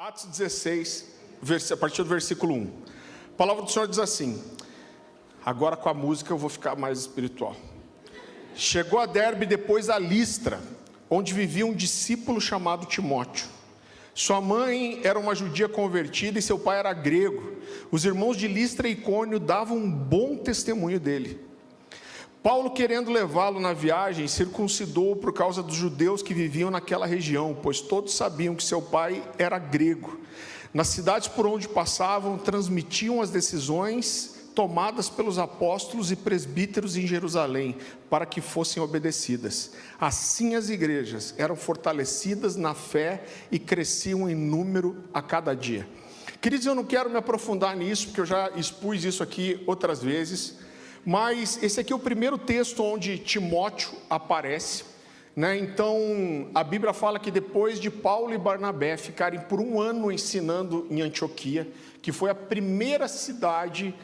Atos 16, a partir do versículo 1. A palavra do Senhor diz assim, agora com a música eu vou ficar mais espiritual. Chegou a Derbe depois a Listra, onde vivia um discípulo chamado Timóteo. Sua mãe era uma judia convertida e seu pai era grego. Os irmãos de Listra e Icônio davam um bom testemunho dele. Paulo, querendo levá-lo na viagem, circuncidou-o por causa dos judeus que viviam naquela região, pois todos sabiam que seu pai era grego. Nas cidades por onde passavam, transmitiam as decisões tomadas pelos apóstolos e presbíteros em Jerusalém, para que fossem obedecidas. Assim as igrejas eram fortalecidas na fé e cresciam em número a cada dia. Queridos, eu não quero me aprofundar nisso, porque eu já expus isso aqui outras vezes, mas esse aqui é o primeiro texto onde Timóteo aparece, né? Então a Bíblia fala que depois de Paulo e Barnabé ficarem por um ano ensinando em Antioquia, que foi a primeira cidade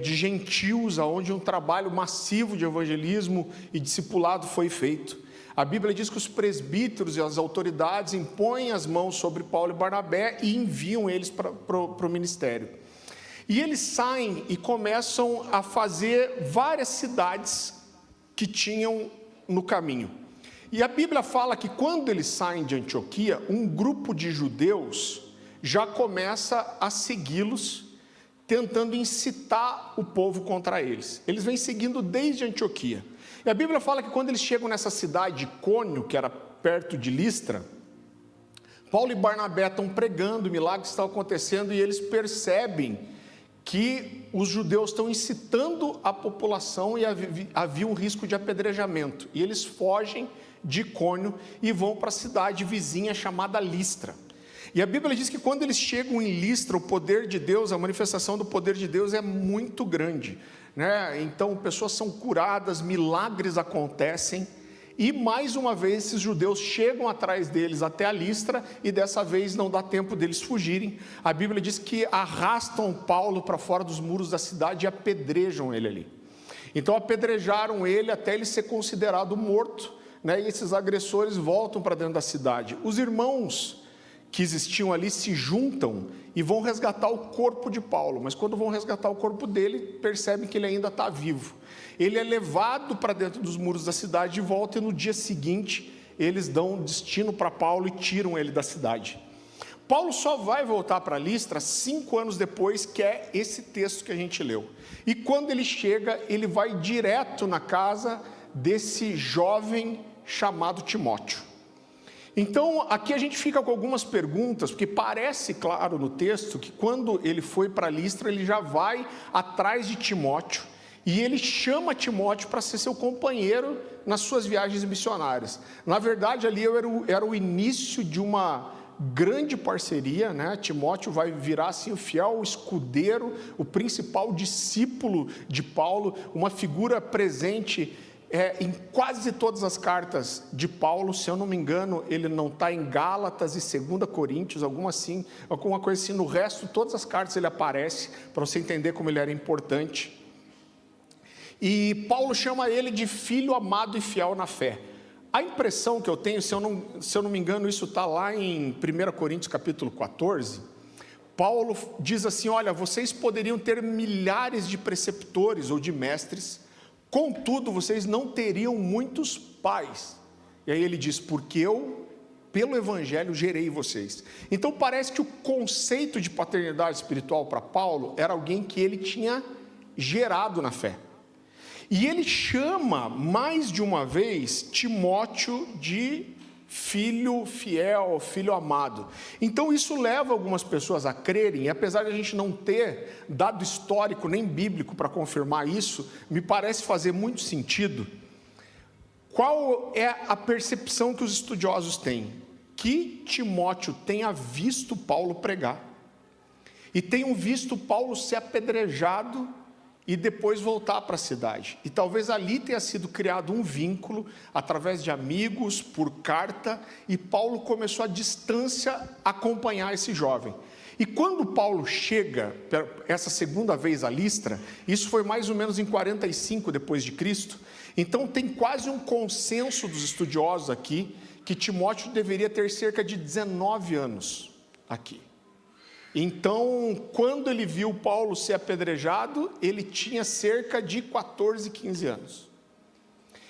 de gentios, onde um trabalho massivo de evangelismo e discipulado foi feito, a Bíblia diz que os presbíteros e as autoridades impõem as mãos sobre Paulo e Barnabé e enviam eles para o ministério. E eles saem e começam a fazer várias cidades que tinham no caminho. E a Bíblia fala que quando eles saem de Antioquia, um grupo de judeus já começa a segui-los, tentando incitar o povo contra eles. Eles vêm seguindo desde Antioquia. E a Bíblia fala que quando eles chegam nessa cidade de Icônio, que era perto de Listra, Paulo e Barnabé estão pregando, milagres estão acontecendo e eles percebem que os judeus estão incitando a população e havia um risco de apedrejamento. E eles fogem de Icônio e vão para a cidade vizinha chamada Listra. E a Bíblia diz que quando eles chegam em Listra, o poder de Deus, a manifestação do poder de Deus é muito grande, né? Então pessoas são curadas, milagres acontecem. E mais uma vez esses judeus chegam atrás deles até a Listra e dessa vez não dá tempo deles fugirem. A Bíblia diz que arrastam Paulo para fora dos muros da cidade e apedrejam ele ali. Então apedrejaram ele até ele ser considerado morto, né? E esses agressores voltam para dentro da cidade. Os irmãos que existiam ali se juntam e vão resgatar o corpo de Paulo, mas quando vão resgatar o corpo dele, percebem que ele ainda está vivo. Ele é levado para dentro dos muros da cidade de volta e no dia seguinte eles dão destino para Paulo e tiram ele da cidade. Paulo só vai voltar para Listra 5 anos depois, que é esse texto que a gente leu. E quando ele chega, ele vai direto na casa desse jovem chamado Timóteo. Então, aqui a gente fica com algumas perguntas, porque parece claro no texto que quando ele foi para Listra, ele já vai atrás de Timóteo, e ele chama Timóteo para ser seu companheiro nas suas viagens missionárias. Na verdade, ali era o início de uma grande parceria, né? Timóteo vai virar assim o fiel escudeiro, o principal discípulo de Paulo, uma figura presente em quase todas as cartas de Paulo. Se eu não me engano, ele não está em Gálatas e 2 Coríntios, alguma coisa assim. No resto, todas as cartas ele aparece, para você entender como ele era importante. E Paulo chama ele de filho amado e fiel na fé. A impressão que eu tenho, se eu não me engano, isso está lá em 1 Coríntios capítulo 14, Paulo diz assim, olha, vocês poderiam ter milhares de preceptores ou de mestres, contudo, vocês não teriam muitos pais. E aí ele diz, porque eu, pelo evangelho, gerei vocês. Então parece que o conceito de paternidade espiritual para Paulo era alguém que ele tinha gerado na fé. E ele chama mais de uma vez Timóteo de filho fiel, filho amado. Então isso leva algumas pessoas a crerem, e apesar de a gente não ter dado histórico nem bíblico para confirmar isso, me parece fazer muito sentido. Qual é a percepção que os estudiosos têm? Que Timóteo tenha visto Paulo pregar, e tenham visto Paulo ser apedrejado, e depois voltar para a cidade. E talvez ali tenha sido criado um vínculo, através de amigos, por carta, e Paulo começou à distância a acompanhar esse jovem. E quando Paulo chega, essa segunda vez a Listra, isso foi mais ou menos em 45 depois de Cristo, então tem quase um consenso dos estudiosos aqui, que Timóteo deveria ter cerca de 19 anos aqui. Então, quando ele viu Paulo ser apedrejado, ele tinha cerca de 14, 15 anos.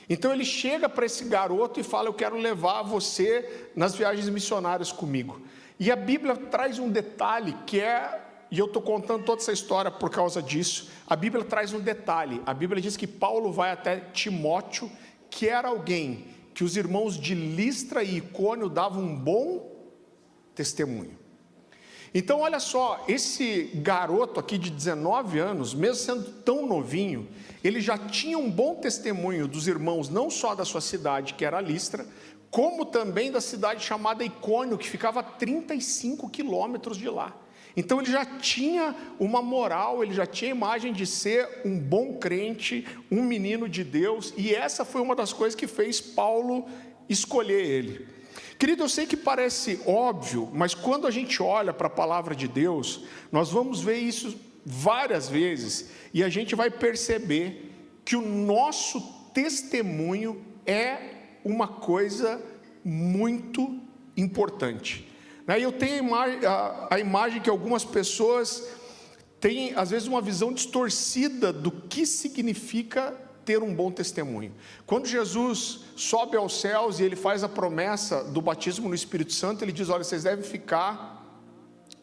Então ele chega para esse garoto e fala: eu quero levar você nas viagens missionárias comigo. E a Bíblia traz um detalhe que e eu estou contando toda essa história por causa disso. A Bíblia traz um detalhe. A Bíblia diz que Paulo vai até Timóteo, que era alguém que os irmãos de Listra e Icônio davam um bom testemunho. Então olha só, esse garoto aqui de 19 anos, mesmo sendo tão novinho, ele já tinha um bom testemunho dos irmãos, não só da sua cidade, que era Listra, como também da cidade chamada Icônio, que ficava a 35 quilômetros de lá. Então ele já tinha uma moral, ele já tinha a imagem de ser um bom crente, um menino de Deus, e essa foi uma das coisas que fez Paulo escolher ele. Querido, eu sei que parece óbvio, mas quando a gente olha para a palavra de Deus, nós vamos ver isso várias vezes, e a gente vai perceber que o nosso testemunho é uma coisa muito importante. Eu tenho a imagem que algumas pessoas têm, às vezes, uma visão distorcida do que significa ter um bom testemunho. Quando Jesus sobe aos céus e ele faz a promessa do batismo no Espírito Santo, ele diz: olha, vocês devem ficar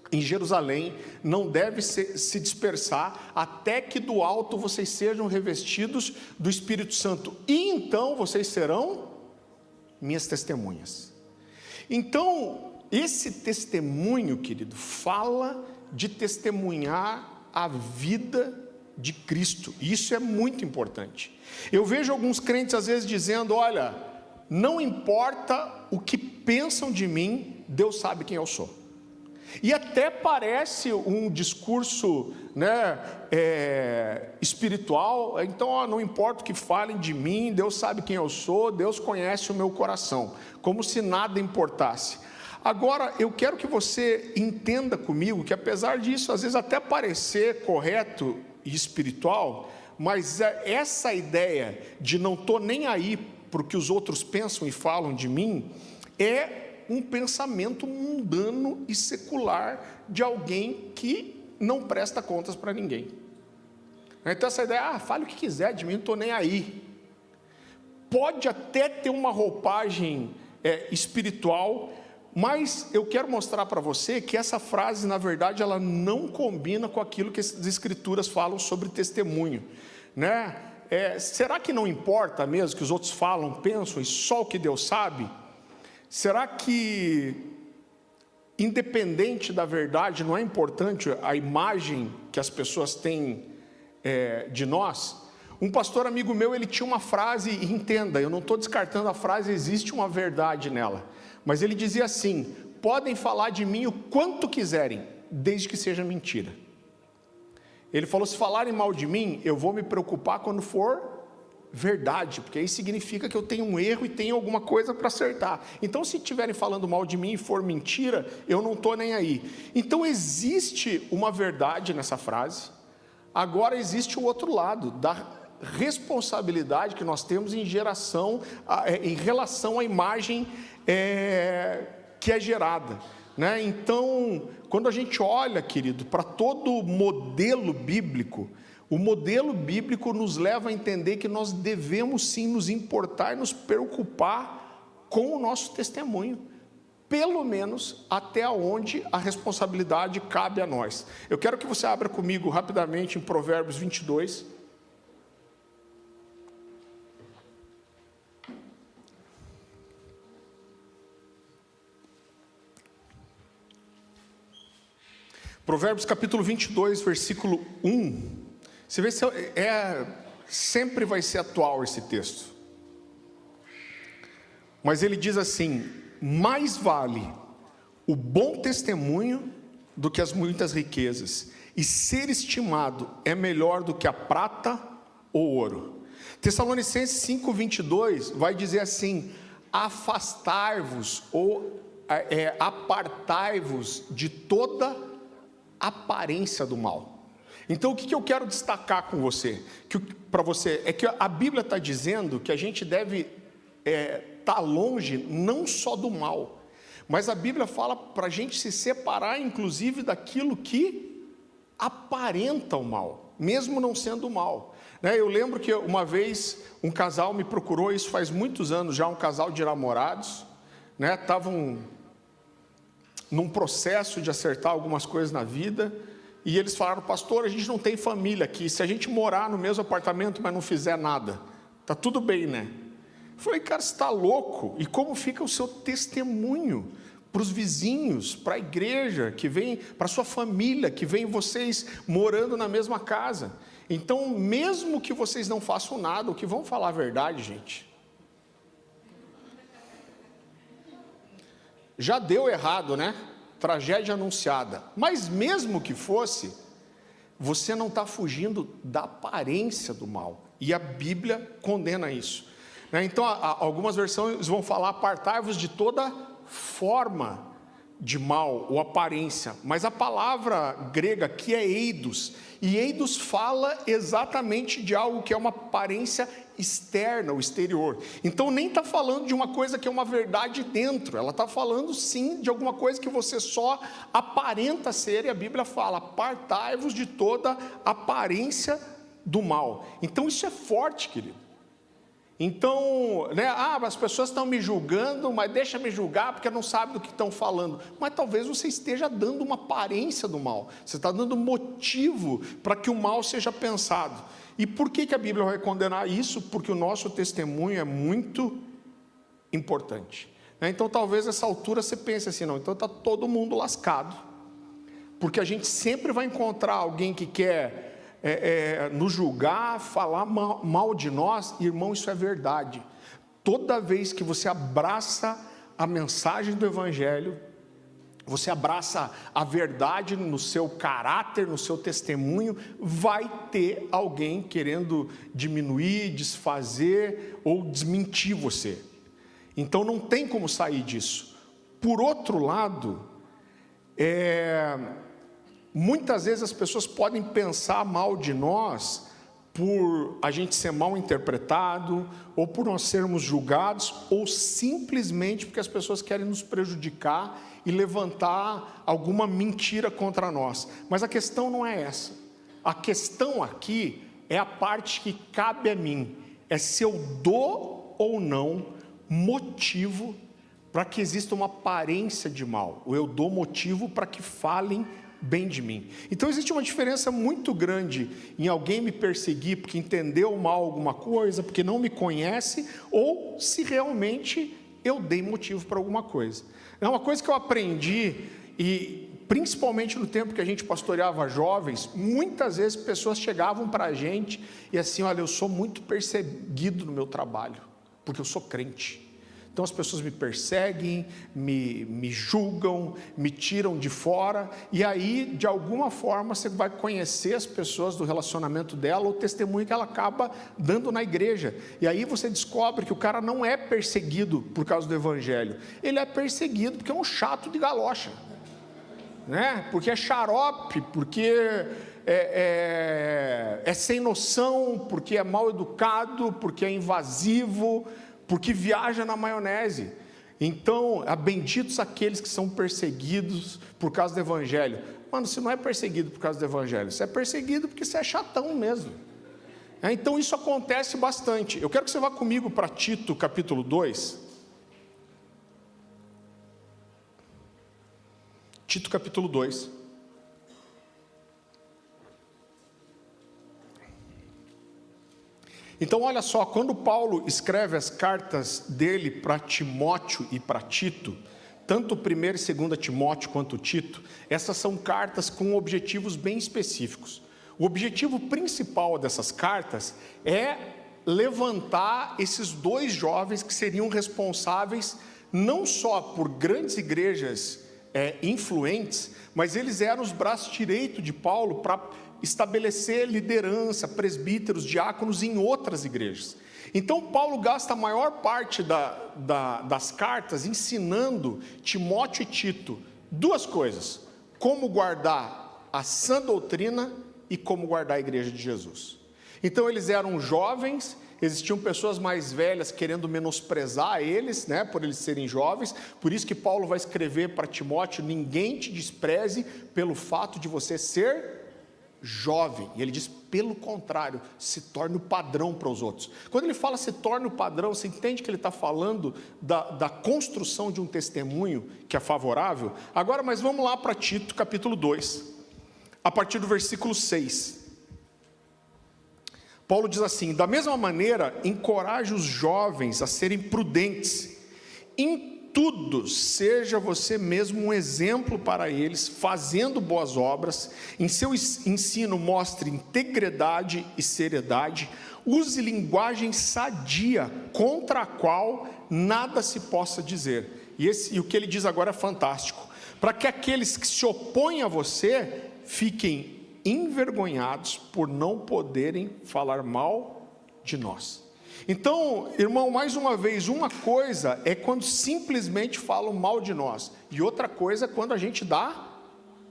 em Jerusalém, não devem se dispersar, até que do alto vocês sejam revestidos do Espírito Santo, e então vocês serão minhas testemunhas. Então, esse testemunho, querido, fala de testemunhar a vida de Cristo, e isso é muito importante. Eu vejo alguns crentes às vezes dizendo: olha, não importa o que pensam de mim, Deus sabe quem eu sou. E até parece um discurso, espiritual. Então, não importa o que falem de mim, Deus sabe quem eu sou, Deus conhece o meu coração, como se nada importasse. Agora, eu quero que você entenda comigo que, apesar disso às vezes até parecer correto e espiritual, mas essa ideia de não estou nem aí para o que os outros pensam e falam de mim, é um pensamento mundano e secular de alguém que não presta contas para ninguém. Então essa ideia: fale o que quiser de mim, não estou nem aí, pode até ter uma roupagem espiritual, mas eu quero mostrar para você que essa frase, na verdade, ela não combina com aquilo que as Escrituras falam sobre testemunho, será que não importa mesmo que os outros falam, pensam, e só o que Deus sabe? Será que, independente da verdade, não é importante a imagem que as pessoas têm de nós? Um pastor amigo meu, ele tinha uma frase, e entenda, eu não estou descartando a frase, existe uma verdade nela, mas ele dizia assim: podem falar de mim o quanto quiserem, desde que seja mentira. Ele falou: se falarem mal de mim, eu vou me preocupar quando for verdade, porque aí significa que eu tenho um erro e tenho alguma coisa para acertar. Então, se estiverem falando mal de mim e for mentira, eu não estou nem aí. Então, existe uma verdade nessa frase. Agora, existe o outro lado da responsabilidade que nós temos em relação à imagem que é gerada, Então, quando a gente olha, querido, para todo o modelo bíblico, o modelo bíblico nos leva a entender que nós devemos sim nos importar e nos preocupar com o nosso testemunho, pelo menos até onde a responsabilidade cabe a nós. Eu quero que você abra comigo rapidamente em Provérbios 22. Provérbios capítulo 22, versículo 1. Você vê se sempre vai ser atual esse texto. Mas ele diz assim: mais vale o bom testemunho do que as muitas riquezas, e ser estimado é melhor do que a prata ou ouro. Tessalonicenses 5:22 vai dizer assim: afastai-vos ou apartai-vos de toda aparência do mal. Então, o que eu quero destacar com você, para você, é que a Bíblia está dizendo que a gente deve estar longe não só do mal, Mas a Bíblia fala para a gente se separar, inclusive, daquilo que aparenta o mal, mesmo não sendo mal. Eu lembro que uma vez um casal me procurou, isso faz muitos anos já, um casal de namorados, estavam num processo de acertar algumas coisas na vida, e eles falaram: pastor, a gente não tem família aqui, se a gente morar no mesmo apartamento, mas não fizer nada, tá tudo bem, né? Eu falei: cara, você está louco? E como fica o seu testemunho para os vizinhos, para a igreja que vem, para a sua família que vem, vocês morando na mesma casa? Então, mesmo que vocês não façam nada, o que vão falar a verdade, gente? Já deu errado, né? Tragédia anunciada. Mas mesmo que fosse, você não está fugindo da aparência do mal. E a Bíblia condena isso. Então, algumas versões vão falar: apartai-vos de toda forma de mal ou aparência. Mas a palavra grega aqui é eidos. E eidos fala exatamente de algo que é uma aparência externa, o exterior. Então nem está falando de uma coisa que é uma verdade dentro. Ela está falando sim de alguma coisa que você só aparenta ser. E a Bíblia fala: apartai-vos de toda aparência do mal. Então isso é forte, querido. Então, as pessoas estão me julgando, mas deixa me julgar porque não sabe do que estão falando. Mas talvez você esteja dando uma aparência do mal. Você está dando motivo para que o mal seja pensado. E por que a Bíblia vai condenar isso? Porque o nosso testemunho é muito importante. Então talvez nessa altura você pense assim: não, então está todo mundo lascado. Porque a gente sempre vai encontrar alguém que quer nos julgar, falar mal de nós. Irmão, isso é verdade. Toda vez que você abraça a mensagem do Evangelho, você abraça a verdade no seu caráter, no seu testemunho, vai ter alguém querendo diminuir, desfazer ou desmentir você. Então não tem como sair disso. Por outro lado, muitas vezes as pessoas podem pensar mal de nós por a gente ser mal interpretado, ou por nós sermos julgados, ou simplesmente porque as pessoas querem nos prejudicar e levantar alguma mentira contra nós. Mas a questão não é essa. A questão aqui é a parte que cabe a mim, é se eu dou ou não motivo para que exista uma aparência de mal, ou eu dou motivo para que falem bem de mim. Então existe uma diferença muito grande em alguém me perseguir porque entendeu mal alguma coisa, porque não me conhece, ou se realmente eu dei motivo para alguma coisa. É uma coisa que eu aprendi, e principalmente no tempo que a gente pastoreava jovens, muitas vezes pessoas chegavam para a gente e assim: olha, eu sou muito perseguido no meu trabalho, porque eu sou crente. Então as pessoas me perseguem, me julgam, me tiram de fora, e aí de alguma forma você vai conhecer as pessoas do relacionamento dela, ou o testemunho que ela acaba dando na igreja, e aí você descobre que o cara não é perseguido por causa do Evangelho, ele é perseguido porque é um chato de galocha, porque é xarope, porque é sem noção, porque é mal educado, porque é invasivo, porque viaja na maionese. Então, benditos aqueles que são perseguidos por causa do Evangelho. Mano, você não é perseguido por causa do Evangelho, você é perseguido porque você é chatão mesmo. Então isso acontece bastante. Eu quero que você vá comigo para Tito capítulo 2. Tito capítulo 2. Então olha só, quando Paulo escreve as cartas dele para Timóteo e para Tito, tanto 1 e 2 Timóteo quanto Tito, essas são cartas com objetivos bem específicos. O objetivo principal dessas cartas é levantar esses dois jovens que seriam responsáveis não só por grandes igrejas influentes, mas eles eram os braços direitos de Paulo para estabelecer liderança, presbíteros, diáconos em outras igrejas. Então Paulo gasta a maior parte das cartas ensinando Timóteo e Tito duas coisas: como guardar a sã doutrina e como guardar a igreja de Jesus. Então eles eram jovens, existiam pessoas mais velhas querendo menosprezar eles, né, por eles serem jovens. Por isso que Paulo vai escrever para Timóteo: ninguém te despreze pelo fato de você ser jovem. E ele diz, pelo contrário, se torne o padrão para os outros. Quando ele fala se torne o padrão, você entende que ele está falando da construção de um testemunho que é favorável? Agora, mas vamos lá para Tito, capítulo 2, a partir do versículo 6. Paulo diz assim: da mesma maneira, encoraje os jovens a serem prudentes, em tudo seja você mesmo um exemplo para eles, fazendo boas obras. Em seu ensino mostre integridade e seriedade, use linguagem sadia, contra a qual nada se possa dizer. E o que ele diz agora é fantástico: para que aqueles que se opõem a você fiquem envergonhados por não poderem falar mal de nós. Então, irmão, mais uma vez, uma coisa é quando simplesmente falam mal de nós, e outra coisa é quando a gente dá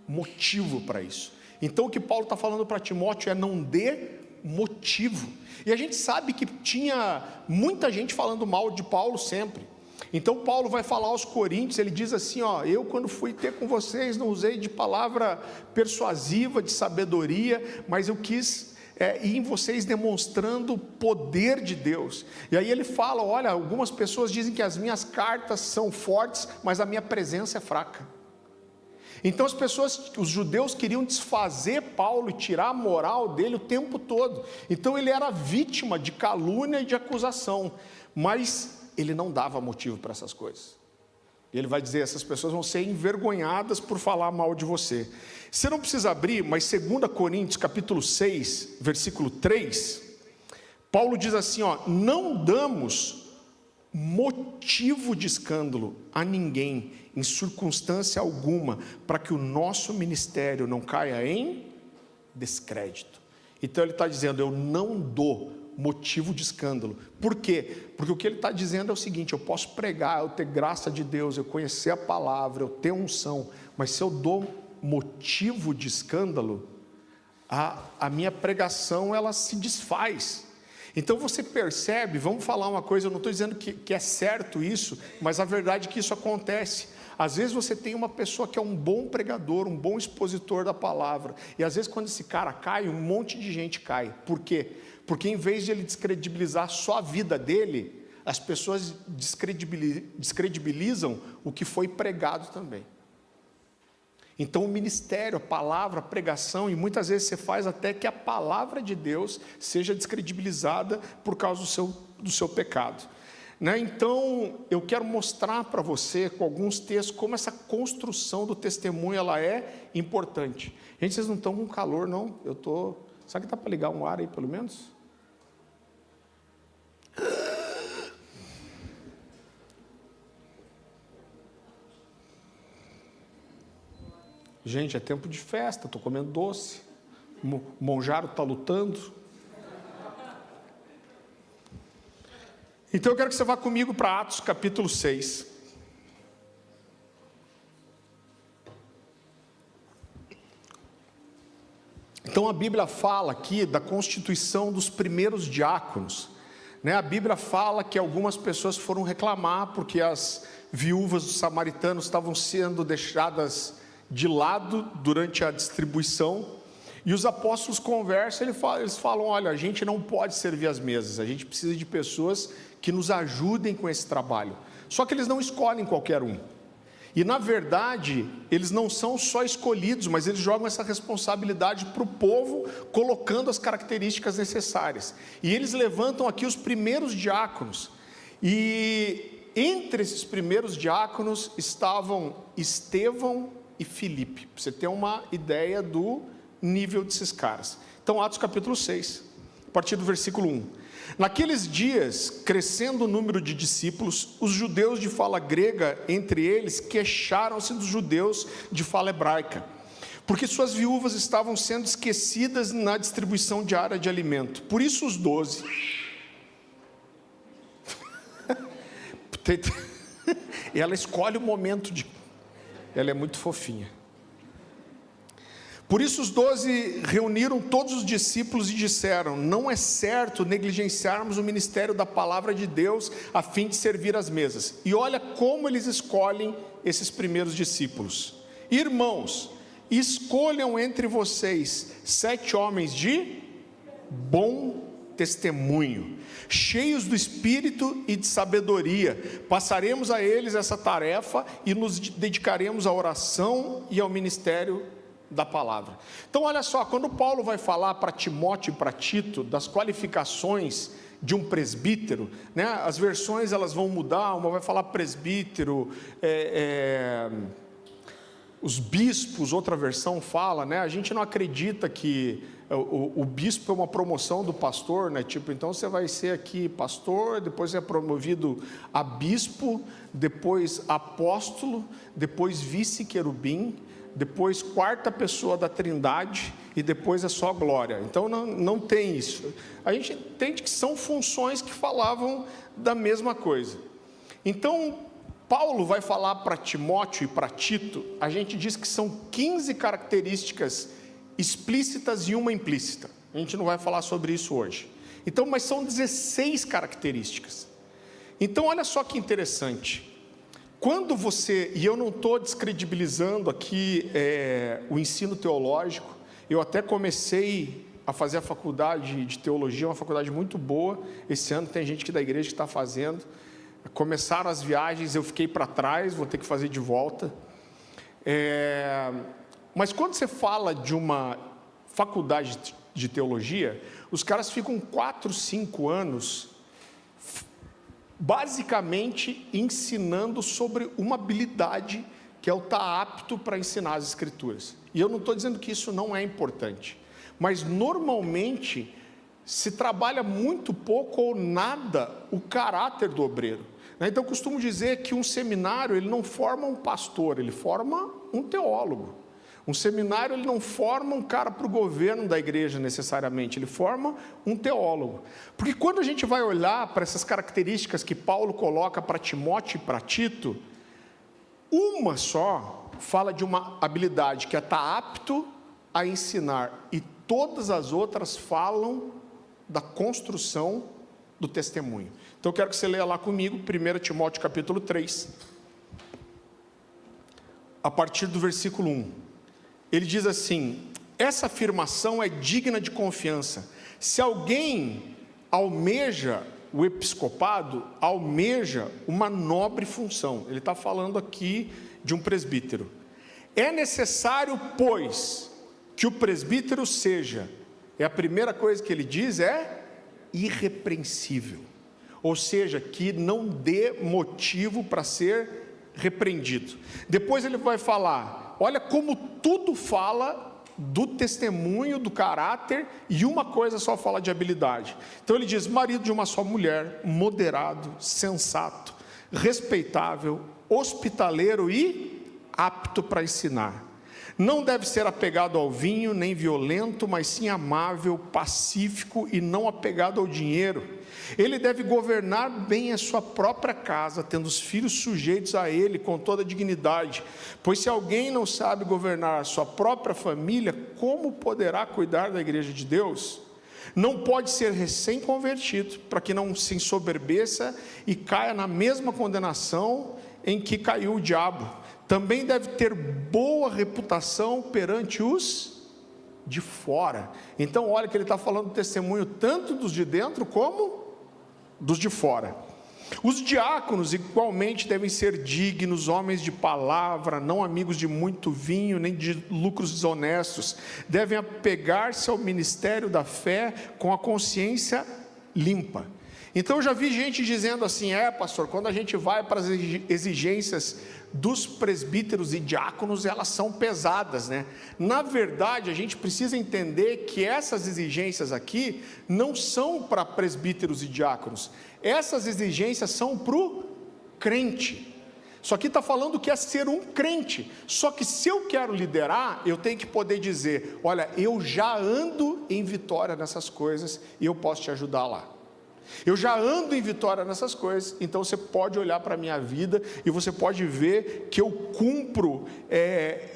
motivo para isso. Então, o que Paulo está falando para Timóteo é: não dê motivo. E a gente sabe que tinha muita gente falando mal de Paulo sempre. Então Paulo vai falar aos Coríntios, ele diz assim, ó: eu quando fui ter com vocês não usei de palavra persuasiva, de sabedoria, mas eu quis ir em vocês demonstrando o poder de Deus. E aí ele fala: olha, algumas pessoas dizem que as minhas cartas são fortes, mas a minha presença é fraca. Então os judeus queriam desfazer Paulo e tirar a moral dele o tempo todo. Então ele era vítima de calúnia e de acusação, mas ele não dava motivo para essas coisas. E ele vai dizer: essas pessoas vão ser envergonhadas por falar mal de você. Você não precisa abrir, mas 2 Coríntios capítulo 6, versículo 3, Paulo diz assim, ó: não damos motivo de escândalo a ninguém, em circunstância alguma, para que o nosso ministério não caia em descrédito. Então ele está dizendo: eu não dou motivo de escândalo. Por quê? Porque o que ele está dizendo é o seguinte: eu posso pregar, eu ter graça de Deus, eu conhecer a palavra, eu ter unção, mas se eu dou motivo de escândalo, a minha pregação ela se desfaz. Então você percebe, vamos falar uma coisa, eu não estou dizendo que é certo isso, mas a verdade é que isso acontece. Às vezes você tem uma pessoa que é um bom pregador, um bom expositor da palavra, e às vezes quando esse cara cai, um monte de gente cai. Por quê? Porque em vez de ele descredibilizar só a vida dele, as pessoas descredibilizam o que foi pregado também. Então o ministério, a palavra, a pregação, e muitas vezes você faz até que a palavra de Deus seja descredibilizada por causa do seu pecado. Então eu quero mostrar para você com alguns textos como essa construção do testemunho ela é importante. Gente, vocês não estão com calor não? Eu estou... Sabe que dá para ligar um ar aí pelo menos? Gente, é tempo de festa, estou comendo doce, o Monjaro está lutando. Então eu quero que você vá comigo para Atos capítulo 6. Então a Bíblia fala aqui da constituição dos primeiros diáconos. A Bíblia fala que algumas pessoas foram reclamar porque as viúvas dos samaritanos estavam sendo deixadas de lado durante a distribuição, e os apóstolos conversam, eles falam: olha, a gente não pode servir as mesas, a gente precisa de pessoas que nos ajudem com esse trabalho. Só que eles não escolhem qualquer um, e na verdade eles não são só escolhidos, mas eles jogam essa responsabilidade para o povo, colocando as características necessárias, e eles levantam aqui os primeiros diáconos, e entre esses primeiros diáconos estavam Estevão e Filipe, para você ter uma ideia do nível desses caras. Então Atos capítulo 6, a partir do versículo 1. Naqueles dias, crescendo o número de discípulos, os judeus de fala grega entre eles queixaram-se dos judeus de fala hebraica, porque suas viúvas estavam sendo esquecidas na distribuição diária de alimento. Por isso os 12 ela escolhe o momento de... Ela é muito fofinha. Por isso os 12 reuniram todos os discípulos e disseram: não é certo negligenciarmos o ministério da palavra de Deus a fim de servir às mesas. E olha como eles escolhem esses primeiros discípulos: irmãos, escolham entre vocês 7 homens de bom testemunho, cheios do Espírito e de sabedoria. Passaremos a eles essa tarefa e nos dedicaremos à oração e ao ministério da palavra. Então olha só, quando Paulo vai falar para Timóteo e para Tito das qualificações de um presbítero, né? As versões elas vão mudar, uma vai falar presbítero, os bispos, outra versão fala, né? A gente não acredita que o bispo é uma promoção do pastor, né? Tipo, então você vai ser aqui pastor, depois você é promovido a bispo, depois apóstolo, depois vice-querubim, depois 4ª pessoa da Trindade, e depois é só glória. Então não tem isso. A gente entende que são funções que falavam da mesma coisa. Então Paulo vai falar para Timóteo e para Tito, a gente diz que são 15 características explícitas e uma implícita. A gente não vai falar sobre isso hoje. Então, mas são 16 características. Então olha só que interessante. Quando você, e eu não estou descredibilizando aqui o ensino teológico, eu até comecei a fazer a faculdade de teologia, uma faculdade muito boa. Esse ano tem gente aqui da igreja que está fazendo. Começaram as viagens, eu fiquei para trás, vou ter que fazer de volta. Mas quando você fala de uma faculdade de teologia, os caras ficam 4, 5 anos basicamente ensinando sobre uma habilidade que é o estar apto para ensinar as escrituras. E eu não estou dizendo que isso não é importante, mas normalmente se trabalha muito pouco ou nada o caráter do obreiro. Então eu costumo dizer que um seminário ele não forma um pastor, ele forma um teólogo. Um seminário ele não forma um cara para o governo da igreja necessariamente, ele forma um teólogo. Porque quando a gente vai olhar para essas características que Paulo coloca para Timóteo e para Tito, uma só fala de uma habilidade que é estar apto a ensinar, e todas as outras falam da construção do testemunho. Então eu quero que você leia lá comigo, 1 Timóteo capítulo 3, a partir do versículo 1. Ele diz assim: essa afirmação é digna de confiança. Se alguém almeja o episcopado, almeja uma nobre função. Ele está falando aqui de um presbítero. É necessário, pois, que o presbítero seja, a primeira coisa que ele diz é irrepreensível. Ou seja, que não dê motivo para ser repreendido. Depois ele vai falar, olha como tudo fala do testemunho, do caráter, e uma coisa só fala de habilidade. Então ele diz: marido de uma só mulher, moderado, sensato, respeitável, hospitaleiro e apto para ensinar. Não deve ser apegado ao vinho, nem violento, mas sim amável, pacífico e não apegado ao dinheiro. Ele deve governar bem a sua própria casa, tendo os filhos sujeitos a ele com toda a dignidade. Pois se alguém não sabe governar a sua própria família, como poderá cuidar da igreja de Deus? Não pode ser recém-convertido, para que não se ensoberbeça e caia na mesma condenação em que caiu o diabo. Também deve ter boa reputação perante os de fora. Então olha que ele está falando do testemunho tanto dos de dentro como dos de fora. Os diáconos igualmente devem ser dignos, homens de palavra, não amigos de muito vinho, nem de lucros desonestos. Devem apegar-se ao ministério da fé com a consciência limpa. Então eu já vi gente dizendo assim: pastor, quando a gente vai para as exigências dos presbíteros e diáconos, elas são pesadas, né? Na verdade, a gente precisa entender que essas exigências aqui não são para presbíteros e diáconos. Essas exigências são para o crente. Só que está falando que é ser um crente. Só que se eu quero liderar, eu tenho que poder dizer: olha, eu já ando em vitória nessas coisas e eu posso te ajudar lá. Eu já ando em vitória nessas coisas, então você pode olhar para a minha vida e você pode ver que eu cumpro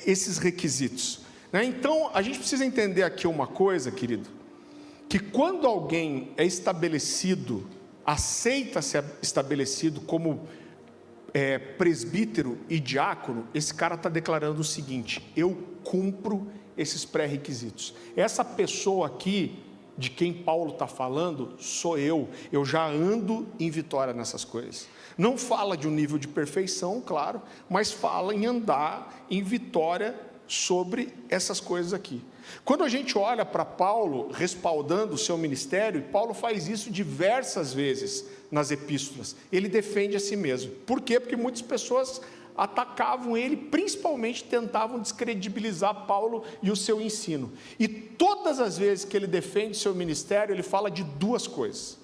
esses requisitos. né? Então, a gente precisa entender aqui uma coisa, querido, que quando alguém é estabelecido, aceita ser estabelecido como presbítero e diácono, esse cara está declarando o seguinte: eu cumpro esses pré-requisitos. Essa pessoa aqui, de quem Paulo está falando, sou eu já ando em vitória nessas coisas. Não fala de um nível de perfeição, claro, mas fala em andar em vitória sobre essas coisas aqui. Quando a gente olha para Paulo respaldando o seu ministério, Paulo faz isso diversas vezes nas epístolas, ele defende a si mesmo. Por quê? Porque muitas pessoas atacavam ele, principalmente tentavam descredibilizar Paulo e o seu ensino. E todas as vezes que ele defende o seu ministério, ele fala de duas coisas.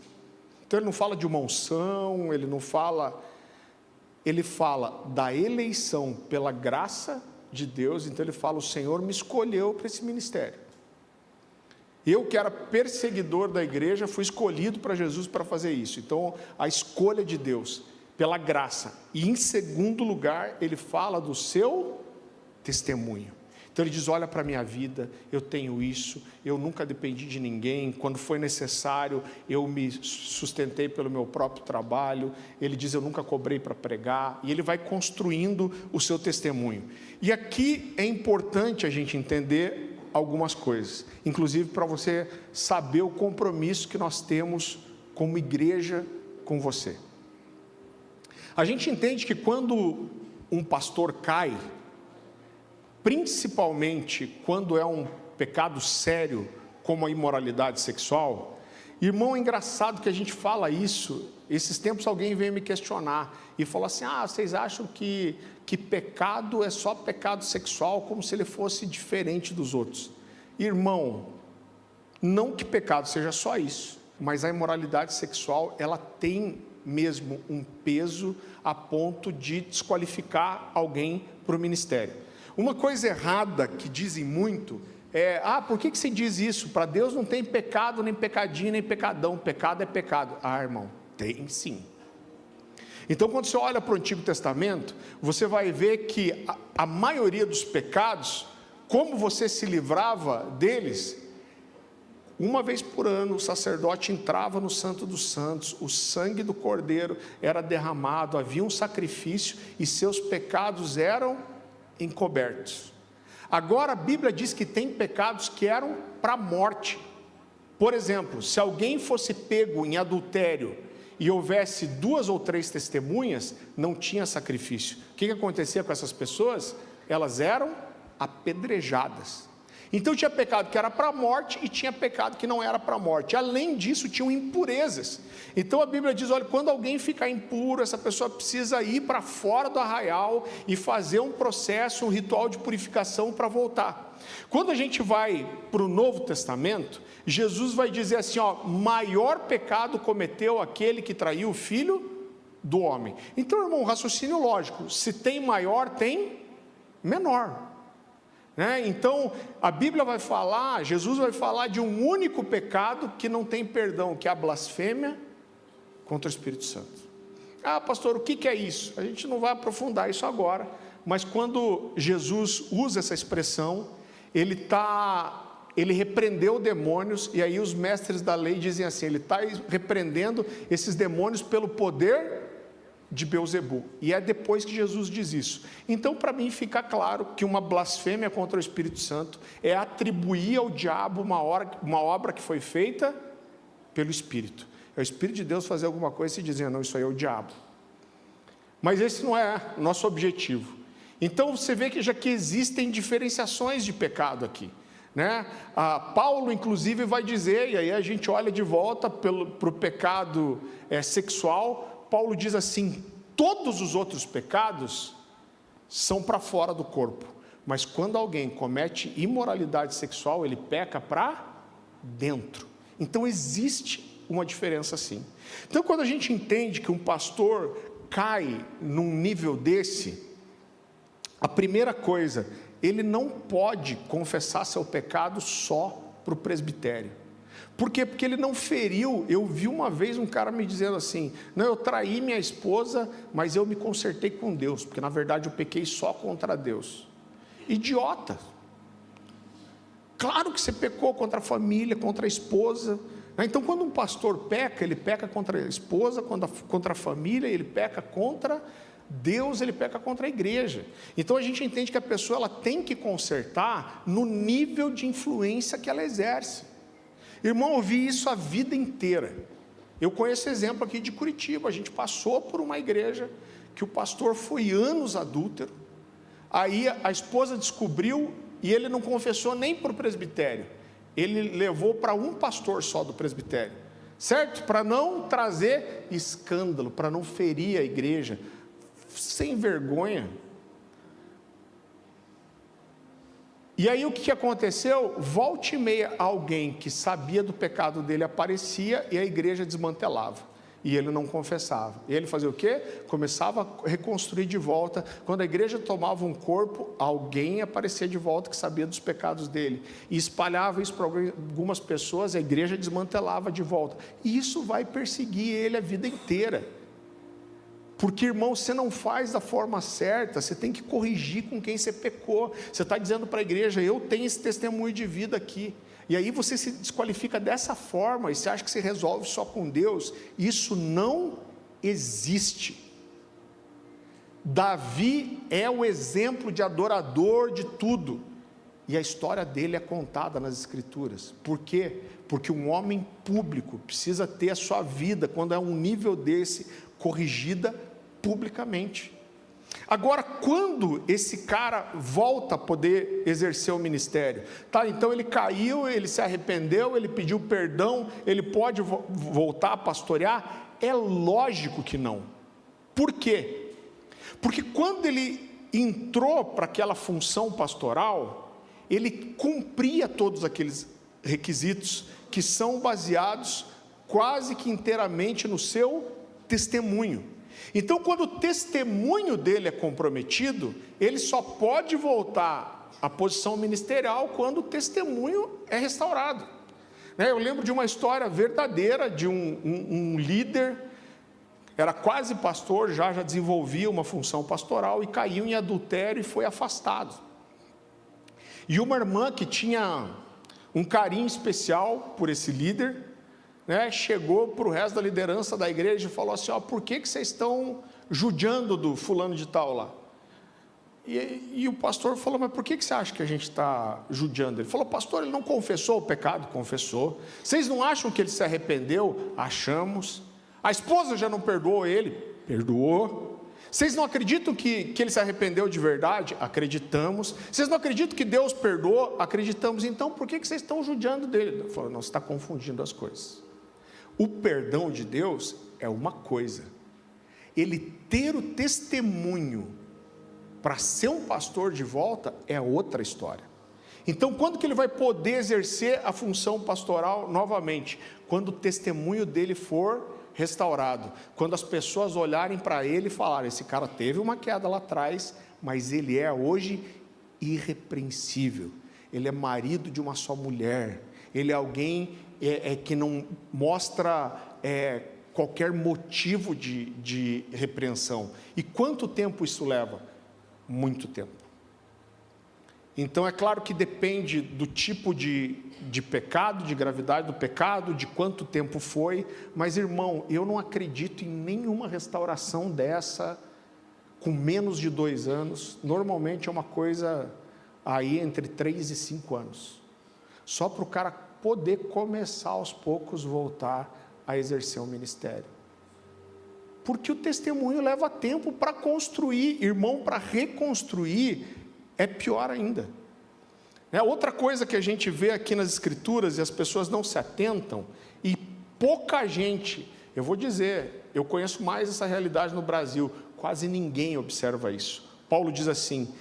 Então ele não fala de uma unção, ele fala da eleição pela graça de Deus. Então ele fala: o Senhor me escolheu para esse ministério. Eu, que era perseguidor da igreja, fui escolhido para Jesus para fazer isso. Então a escolha de Deus pela graça. E em segundo lugar, ele fala do seu testemunho. Então ele diz: olha para a minha vida, eu tenho isso, eu nunca dependi de ninguém, quando foi necessário eu me sustentei pelo meu próprio trabalho. Ele diz: eu nunca cobrei para pregar. E ele vai construindo o seu testemunho. E aqui é importante a gente entender algumas coisas, inclusive para você saber o compromisso que nós temos como igreja com você. A gente entende que quando um pastor cai, principalmente quando é um pecado sério, como a imoralidade sexual, irmão, é engraçado que a gente fala isso. Esses tempos alguém veio me questionar e falou assim: vocês acham que pecado é só pecado sexual, como se ele fosse diferente dos outros. Irmão, não que pecado seja só isso, mas a imoralidade sexual, ela tem mesmo um peso a ponto de desqualificar alguém para o ministério. Uma coisa errada que dizem muito é: por que você diz isso? Para Deus não tem pecado, nem pecadinho, nem pecadão. Pecado é pecado. Irmão, tem sim. Então, quando você olha para o Antigo Testamento, você vai ver que a maioria dos pecados, como você se livrava deles, uma vez por ano o sacerdote entrava no Santo dos Santos, o sangue do cordeiro era derramado, havia um sacrifício e seus pecados eram encobertos. Agora a Bíblia diz que tem pecados que eram para a morte. Por exemplo, se alguém fosse pego em adultério e houvesse 2 ou 3 testemunhas, não tinha sacrifício. O que acontecia com essas pessoas? Elas eram apedrejadas. Então tinha pecado que era para a morte e tinha pecado que não era para a morte. Além disso, tinham impurezas. Então a Bíblia diz: olha, quando alguém ficar impuro, essa pessoa precisa ir para fora do arraial e fazer um processo, um ritual de purificação para voltar. Quando a gente vai para o Novo Testamento, Jesus vai dizer assim: maior pecado cometeu aquele que traiu o Filho do homem. Então, irmão, um raciocínio lógico: se tem maior, tem menor. Então a Bíblia vai falar, Jesus vai falar de um único pecado que não tem perdão, que é a blasfêmia contra o Espírito Santo. Pastor, o que é isso? A gente não vai aprofundar isso agora, mas quando Jesus usa essa expressão, ele repreendeu demônios, e aí os mestres da lei dizem assim: ele está repreendendo esses demônios pelo poder de Beelzebu. E é depois que Jesus diz isso. Então, para mim, fica claro que uma blasfêmia contra o Espírito Santo é atribuir ao diabo uma obra que foi feita pelo Espírito. É o Espírito de Deus fazer alguma coisa e dizer: não, isso aí é o diabo. Mas esse não é nosso objetivo. Então você vê que existem diferenciações de pecado aqui, Paulo inclusive vai dizer, e aí a gente olha de volta para o pecado sexual. Paulo diz assim: todos os outros pecados são para fora do corpo, mas quando alguém comete imoralidade sexual, ele peca para dentro. Então existe uma diferença sim. Então, quando a gente entende que um pastor cai num nível desse, a primeira coisa, ele não pode confessar seu pecado só para o presbitério. Por quê? Porque ele não feriu. Eu vi uma vez um cara me dizendo assim: não, eu traí minha esposa, mas eu me consertei com Deus, porque na verdade eu pequei só contra Deus. Idiota. Claro que você pecou contra a família, contra a esposa. Então, quando um pastor peca, ele peca contra a esposa, contra a família, ele peca contra Deus, ele peca contra a igreja. Então, a gente entende que a pessoa ela tem que consertar no nível de influência que ela exerce. Irmão, eu vi isso a vida inteira. Eu conheço exemplo aqui de Curitiba. A gente passou por uma igreja que o pastor foi anos adúltero. Aí a esposa descobriu e ele não confessou nem para o presbitério. Ele levou para um pastor só do presbitério, certo? Para não trazer escândalo, para não ferir a igreja. Sem vergonha. E aí o que aconteceu? Volta e meia, alguém que sabia do pecado dele aparecia e a igreja desmantelava. E ele não confessava. E ele fazia o quê? Começava a reconstruir de volta. Quando a igreja tomava um corpo, alguém aparecia de volta que sabia dos pecados dele. E espalhava isso para algumas pessoas, a igreja desmantelava de volta. E isso vai perseguir ele a vida inteira. Porque, irmão, você não faz da forma certa, você tem que corrigir com quem você pecou. Você está dizendo para a igreja, eu tenho esse testemunho de vida aqui. E aí você se desqualifica dessa forma, e você acha que você resolve só com Deus. Isso não existe. Davi é o exemplo de adorador de tudo. E a história dele é contada nas Escrituras. Por quê? Porque um homem público precisa ter a sua vida, quando é um nível desse, corrigida publicamente. Agora, quando esse cara volta a poder exercer o ministério, tá? Então ele caiu, ele se arrependeu, ele pediu perdão, ele pode voltar a pastorear? É lógico que não. Por quê? Porque quando ele entrou para aquela função pastoral, ele cumpria todos aqueles requisitos que são baseados quase que inteiramente no seu testemunho. Então, quando o testemunho dele é comprometido, ele só pode voltar à posição ministerial quando o testemunho é restaurado. Eu lembro de uma história verdadeira de um líder, era quase pastor, já desenvolvia uma função pastoral e caiu em adultério e foi afastado. E uma irmã que tinha um carinho especial por esse líder, chegou para o resto da liderança da igreja e falou assim, por que vocês estão judiando do fulano de tal lá? E o pastor falou, mas por que você acha que a gente está judiando? Ele falou, pastor, ele não confessou o pecado? Confessou. Vocês não acham que ele se arrependeu? Achamos. A esposa já não perdoou ele? Perdoou. Vocês não acreditam que ele se arrependeu de verdade? Acreditamos. Vocês não acreditam que Deus perdoou? Acreditamos. Então por que vocês estão judiando dele? Ele falou, não, você está confundindo as coisas. O perdão de Deus é uma coisa, ele ter o testemunho para ser um pastor de volta é outra história. Então, quando que ele vai poder exercer a função pastoral novamente? Quando o testemunho dele for restaurado, quando as pessoas olharem para ele e falarem, esse cara teve uma queda lá atrás, mas ele é hoje irrepreensível, ele é marido de uma só mulher, ele é alguém que não mostra qualquer motivo de repreensão. E quanto tempo isso leva? Muito tempo. Então é claro que depende do tipo de pecado, de gravidade do pecado, de quanto tempo foi, mas irmão, eu não acredito em nenhuma restauração dessa com menos de 2 anos, normalmente é uma coisa aí entre 3 e 5 anos, só para o cara poder começar aos poucos voltar a exercer o ministério. Porque o testemunho leva tempo para construir, irmão, para reconstruir é pior ainda. Outra coisa que a gente vê aqui nas Escrituras e as pessoas não se atentam, e pouca gente, eu vou dizer, eu conheço mais essa realidade no Brasil, quase ninguém observa isso. Paulo diz assim,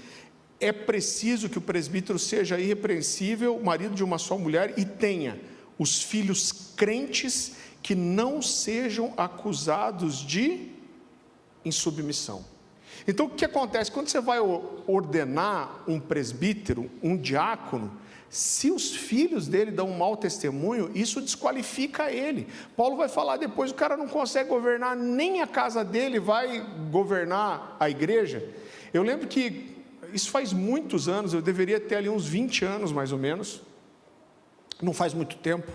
é preciso que o presbítero seja irrepreensível, marido de uma só mulher, e tenha os filhos crentes que não sejam acusados de insubmissão. Então o que acontece? Quando você vai ordenar um presbítero, um diácono, se os filhos dele dão um mau testemunho, isso desqualifica ele. Paulo vai falar depois, o cara não consegue governar nem a casa dele, vai governar a igreja. Eu lembro que isso faz muitos anos, eu deveria ter ali uns 20 anos mais ou menos, não faz muito tempo,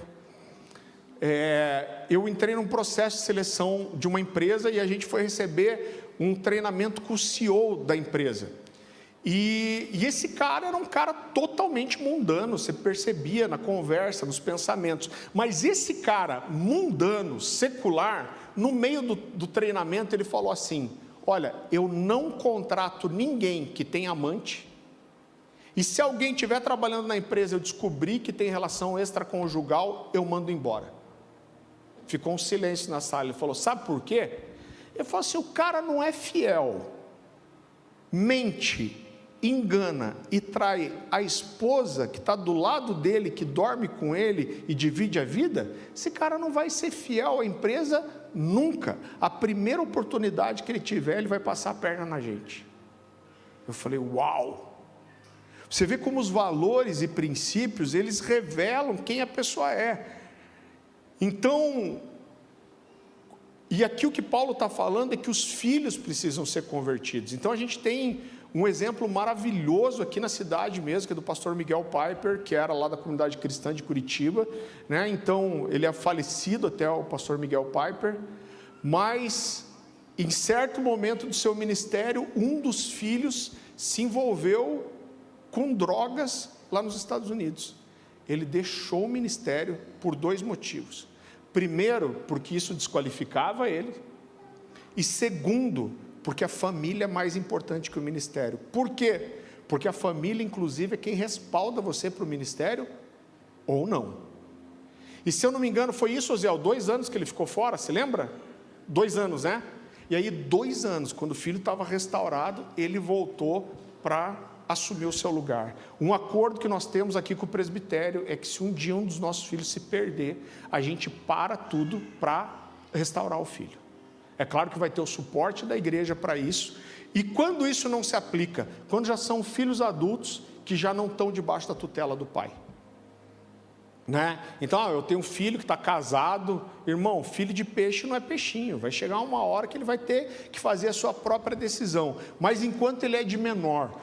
eu entrei num processo de seleção de uma empresa e a gente foi receber um treinamento com o CEO da empresa. E esse cara era um cara totalmente mundano, você percebia na conversa, nos pensamentos. Mas esse cara mundano, secular, no meio do treinamento ele falou assim: olha, eu não contrato ninguém que tem amante, e se alguém estiver trabalhando na empresa, eu descobrir que tem relação extraconjugal, eu mando embora. Ficou um silêncio na sala, ele falou: sabe por quê? Ele falou assim: o cara não é fiel, mente, engana e trai a esposa que está do lado dele, que dorme com ele e divide a vida, esse cara não vai ser fiel à empresa nunca. A primeira oportunidade que ele tiver, ele vai passar a perna na gente. Eu falei: uau! Você vê como os valores e princípios, eles revelam quem a pessoa é. Então, e aqui o que Paulo está falando é que os filhos precisam ser convertidos. Então a gente tem um exemplo maravilhoso aqui na cidade mesmo, que é do pastor Miguel Piper, que era lá da comunidade cristã de Curitiba, né? Então ele é falecido até, o pastor Miguel Piper, mas em certo momento do seu ministério, um dos filhos se envolveu com drogas lá nos Estados Unidos. Ele deixou o ministério por 2 motivos. Primeiro, porque isso desqualificava ele, e segundo, porque a família é mais importante que o ministério. Por quê? Porque a família, inclusive, é quem respalda você para o ministério ou não. E se eu não me engano, foi isso, Oziel, 2 anos que ele ficou fora, se lembra? 2 anos, né? E aí 2 anos, quando o filho estava restaurado, ele voltou para assumir o seu lugar. Um acordo que nós temos aqui com o presbitério é que se um dia um dos nossos filhos se perder, a gente para tudo para restaurar o filho. É claro que vai ter o suporte da igreja para isso, e quando isso não se aplica, quando já são filhos adultos que já não estão debaixo da tutela do pai, né? Então, eu tenho um filho que está casado, irmão, filho de peixe não é peixinho, vai chegar uma hora que ele vai ter que fazer a sua própria decisão, mas enquanto ele é de menor,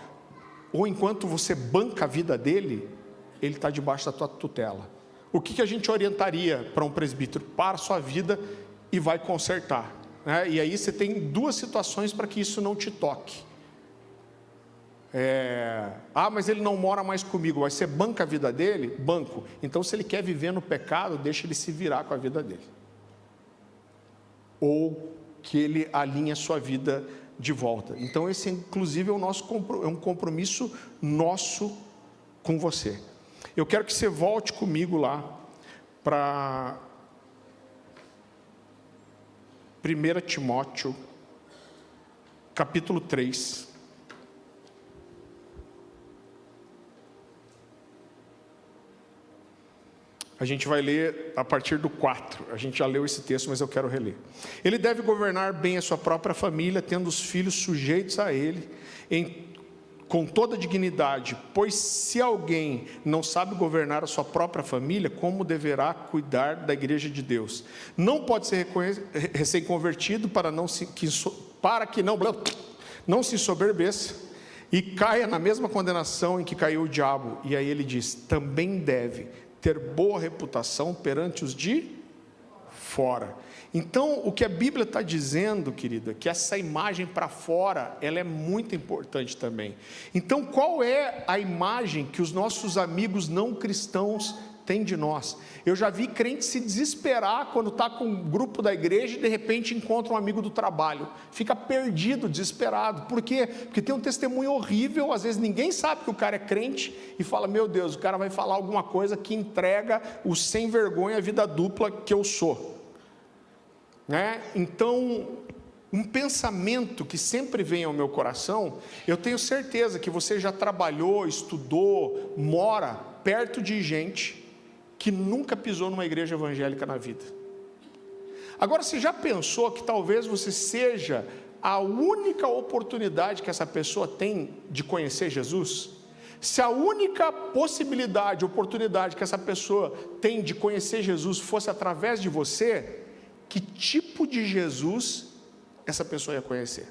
ou enquanto você banca a vida dele, ele está debaixo da tua tutela. O que a gente orientaria para um presbítero? Para a sua vida e vai consertar, né? E aí você tem 2 situações para que isso não te toque. Mas ele não mora mais comigo, mas você banca a vida dele? Banco. Então, se ele quer viver no pecado, deixa ele se virar com a vida dele. Ou que ele alinhe a sua vida de volta. Então esse inclusive é um compromisso nosso com você. Eu quero que você volte comigo lá para 1 Timóteo capítulo 3. A gente vai ler a partir do 4, a gente já leu esse texto, mas eu quero reler. Ele deve governar bem a sua própria família, tendo os filhos sujeitos a ele, com toda dignidade, pois se alguém não sabe governar a sua própria família, como deverá cuidar da igreja de Deus? Não pode ser recém-convertido para que não se ensoberbeça e caia na mesma condenação em que caiu o diabo. E aí ele diz, também deve ter boa reputação perante os de fora. Então, o que a Bíblia está dizendo, querido, é que essa imagem para fora, ela é muito importante também. Então, qual é a imagem que os nossos amigos não cristãos têm de nós? Eu já vi crente se desesperar quando está com um grupo da igreja e de repente encontra um amigo do trabalho. Fica perdido, desesperado. Por quê? Porque tem um testemunho horrível, às vezes ninguém sabe que o cara é crente e fala, meu Deus, o cara vai falar alguma coisa que entrega o sem vergonha, a vida dupla que eu sou. Né? Então, um pensamento que sempre vem ao meu coração, eu tenho certeza que você já trabalhou, estudou, mora perto de gente que nunca pisou numa igreja evangélica na vida. Agora, você já pensou que talvez você seja a única oportunidade que essa pessoa tem de conhecer Jesus? Se a única possibilidade, oportunidade que essa pessoa tem de conhecer Jesus fosse através de você, que tipo de Jesus essa pessoa ia conhecer?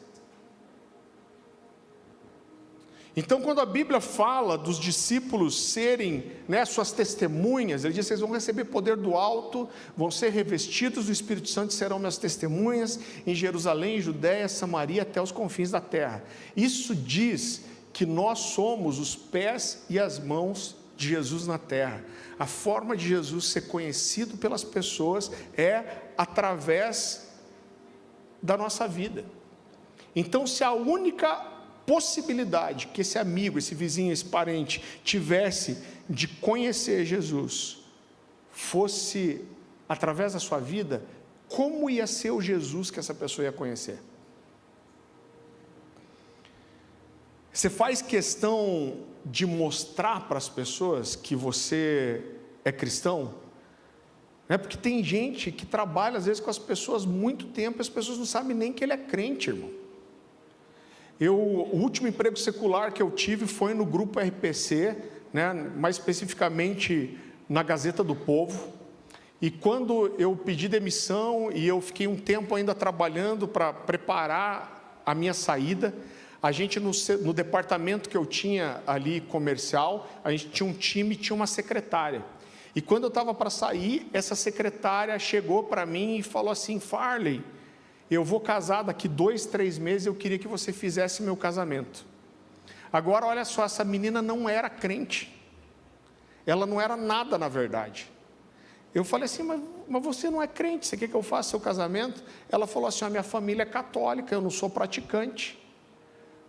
Então, quando a Bíblia fala dos discípulos serem, suas testemunhas, ele diz: vocês vão receber poder do alto, vão ser revestidos do Espírito Santo e serão minhas testemunhas em Jerusalém, Judéia, Samaria, até os confins da terra. Isso diz que nós somos os pés e as mãos de Jesus na terra. A forma de Jesus ser conhecido pelas pessoas é através da nossa vida. Então, se a única possibilidade que esse amigo, esse vizinho, esse parente tivesse de conhecer Jesus fosse através da sua vida, como ia ser o Jesus que essa pessoa ia conhecer? Você faz questão de mostrar para as pessoas que você é cristão? Porque tem gente que trabalha às vezes com as pessoas muito tempo, e as pessoas não sabem nem que ele é crente, irmão. O último emprego secular que eu tive foi no grupo RPC, mais especificamente na Gazeta do Povo. E quando eu pedi demissão e eu fiquei um tempo ainda trabalhando para preparar a minha saída, a gente no departamento que eu tinha ali comercial, a gente tinha um time, tinha uma secretária. E quando eu estava para sair, essa secretária chegou para mim e falou assim: Farley, eu vou casar daqui 2, 3 meses, eu queria que você fizesse meu casamento. Agora, olha só, essa menina não era crente. Ela não era nada, na verdade. Eu falei assim: mas você não é crente, você quer que eu faça seu casamento? Ela falou assim: a minha família é católica, eu não sou praticante,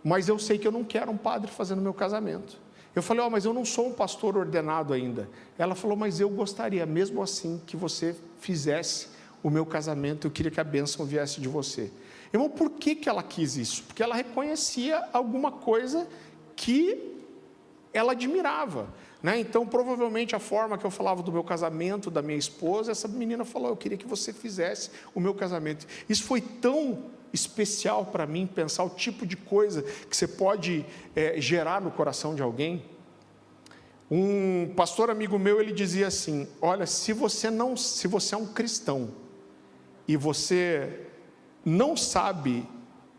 mas eu sei que eu não quero um padre fazendo meu casamento. Eu falei: mas eu não sou um pastor ordenado ainda. Ela falou: mas eu gostaria, mesmo assim, que você fizesse o meu casamento, eu queria que a bênção viesse de você. Irmão, por que ela quis isso? Porque ela reconhecia alguma coisa que ela admirava, Então, provavelmente, a forma que eu falava do meu casamento, da minha esposa, essa menina falou: eu queria que você fizesse o meu casamento. Isso foi tão especial para mim, pensar o tipo de coisa que você pode gerar no coração de alguém. Um pastor amigo meu, ele dizia assim: olha, se você é um cristão, e você não sabe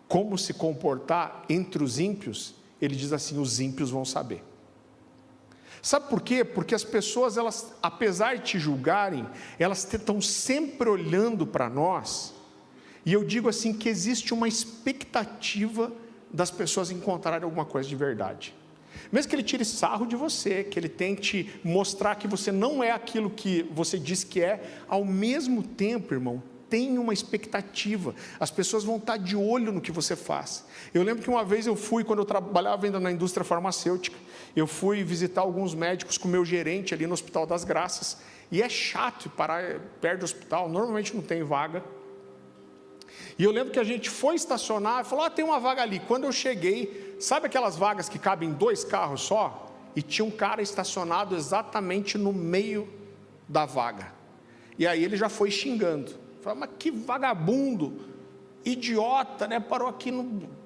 como se comportar entre os ímpios, ele diz assim: os ímpios vão saber. Sabe por quê? Porque as pessoas, elas, apesar de te julgarem, elas estão sempre olhando para nós, e eu digo assim, que existe uma expectativa das pessoas encontrarem alguma coisa de verdade. Mesmo que ele tire sarro de você, que ele tente mostrar que você não é aquilo que você diz que é, ao mesmo tempo, irmão, tem uma expectativa, as pessoas vão estar de olho no que você faz. Eu lembro que uma vez eu fui, quando eu trabalhava ainda na indústria farmacêutica, eu fui visitar alguns médicos com o meu gerente ali no Hospital das Graças, e é chato parar perto do hospital, normalmente não tem vaga. E eu lembro que a gente foi estacionar e falou: tem uma vaga ali. Quando eu cheguei, sabe aquelas vagas que cabem 2 carros só? E tinha um cara estacionado exatamente no meio da vaga. E aí ele já foi xingando. Falei: mas que vagabundo, idiota, parou aqui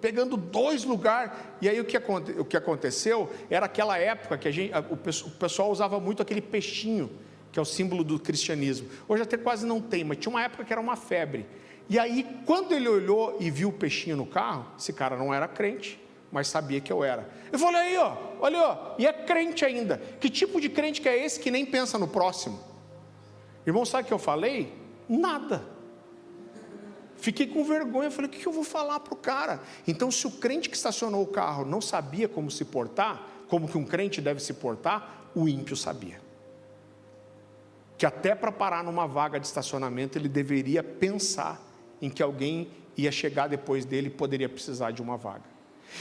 pegando 2 lugares. E aí o que aconteceu, era aquela época que o pessoal usava muito aquele peixinho, que é o símbolo do cristianismo. Hoje até quase não tem, mas tinha uma época que era uma febre. E aí, quando ele olhou e viu o peixinho no carro, esse cara não era crente, mas sabia que eu era. Eu falei: olha, e é crente ainda. Que tipo de crente que é esse que nem pensa no próximo? Irmão, sabe o que eu falei? Nada. Fiquei com vergonha, falei: o que eu vou falar para o cara? Então, se o crente que estacionou o carro não sabia como se portar, como que um crente deve se portar, o ímpio sabia. Que até para parar numa vaga de estacionamento, ele deveria pensar em que alguém ia chegar depois dele e poderia precisar de uma vaga.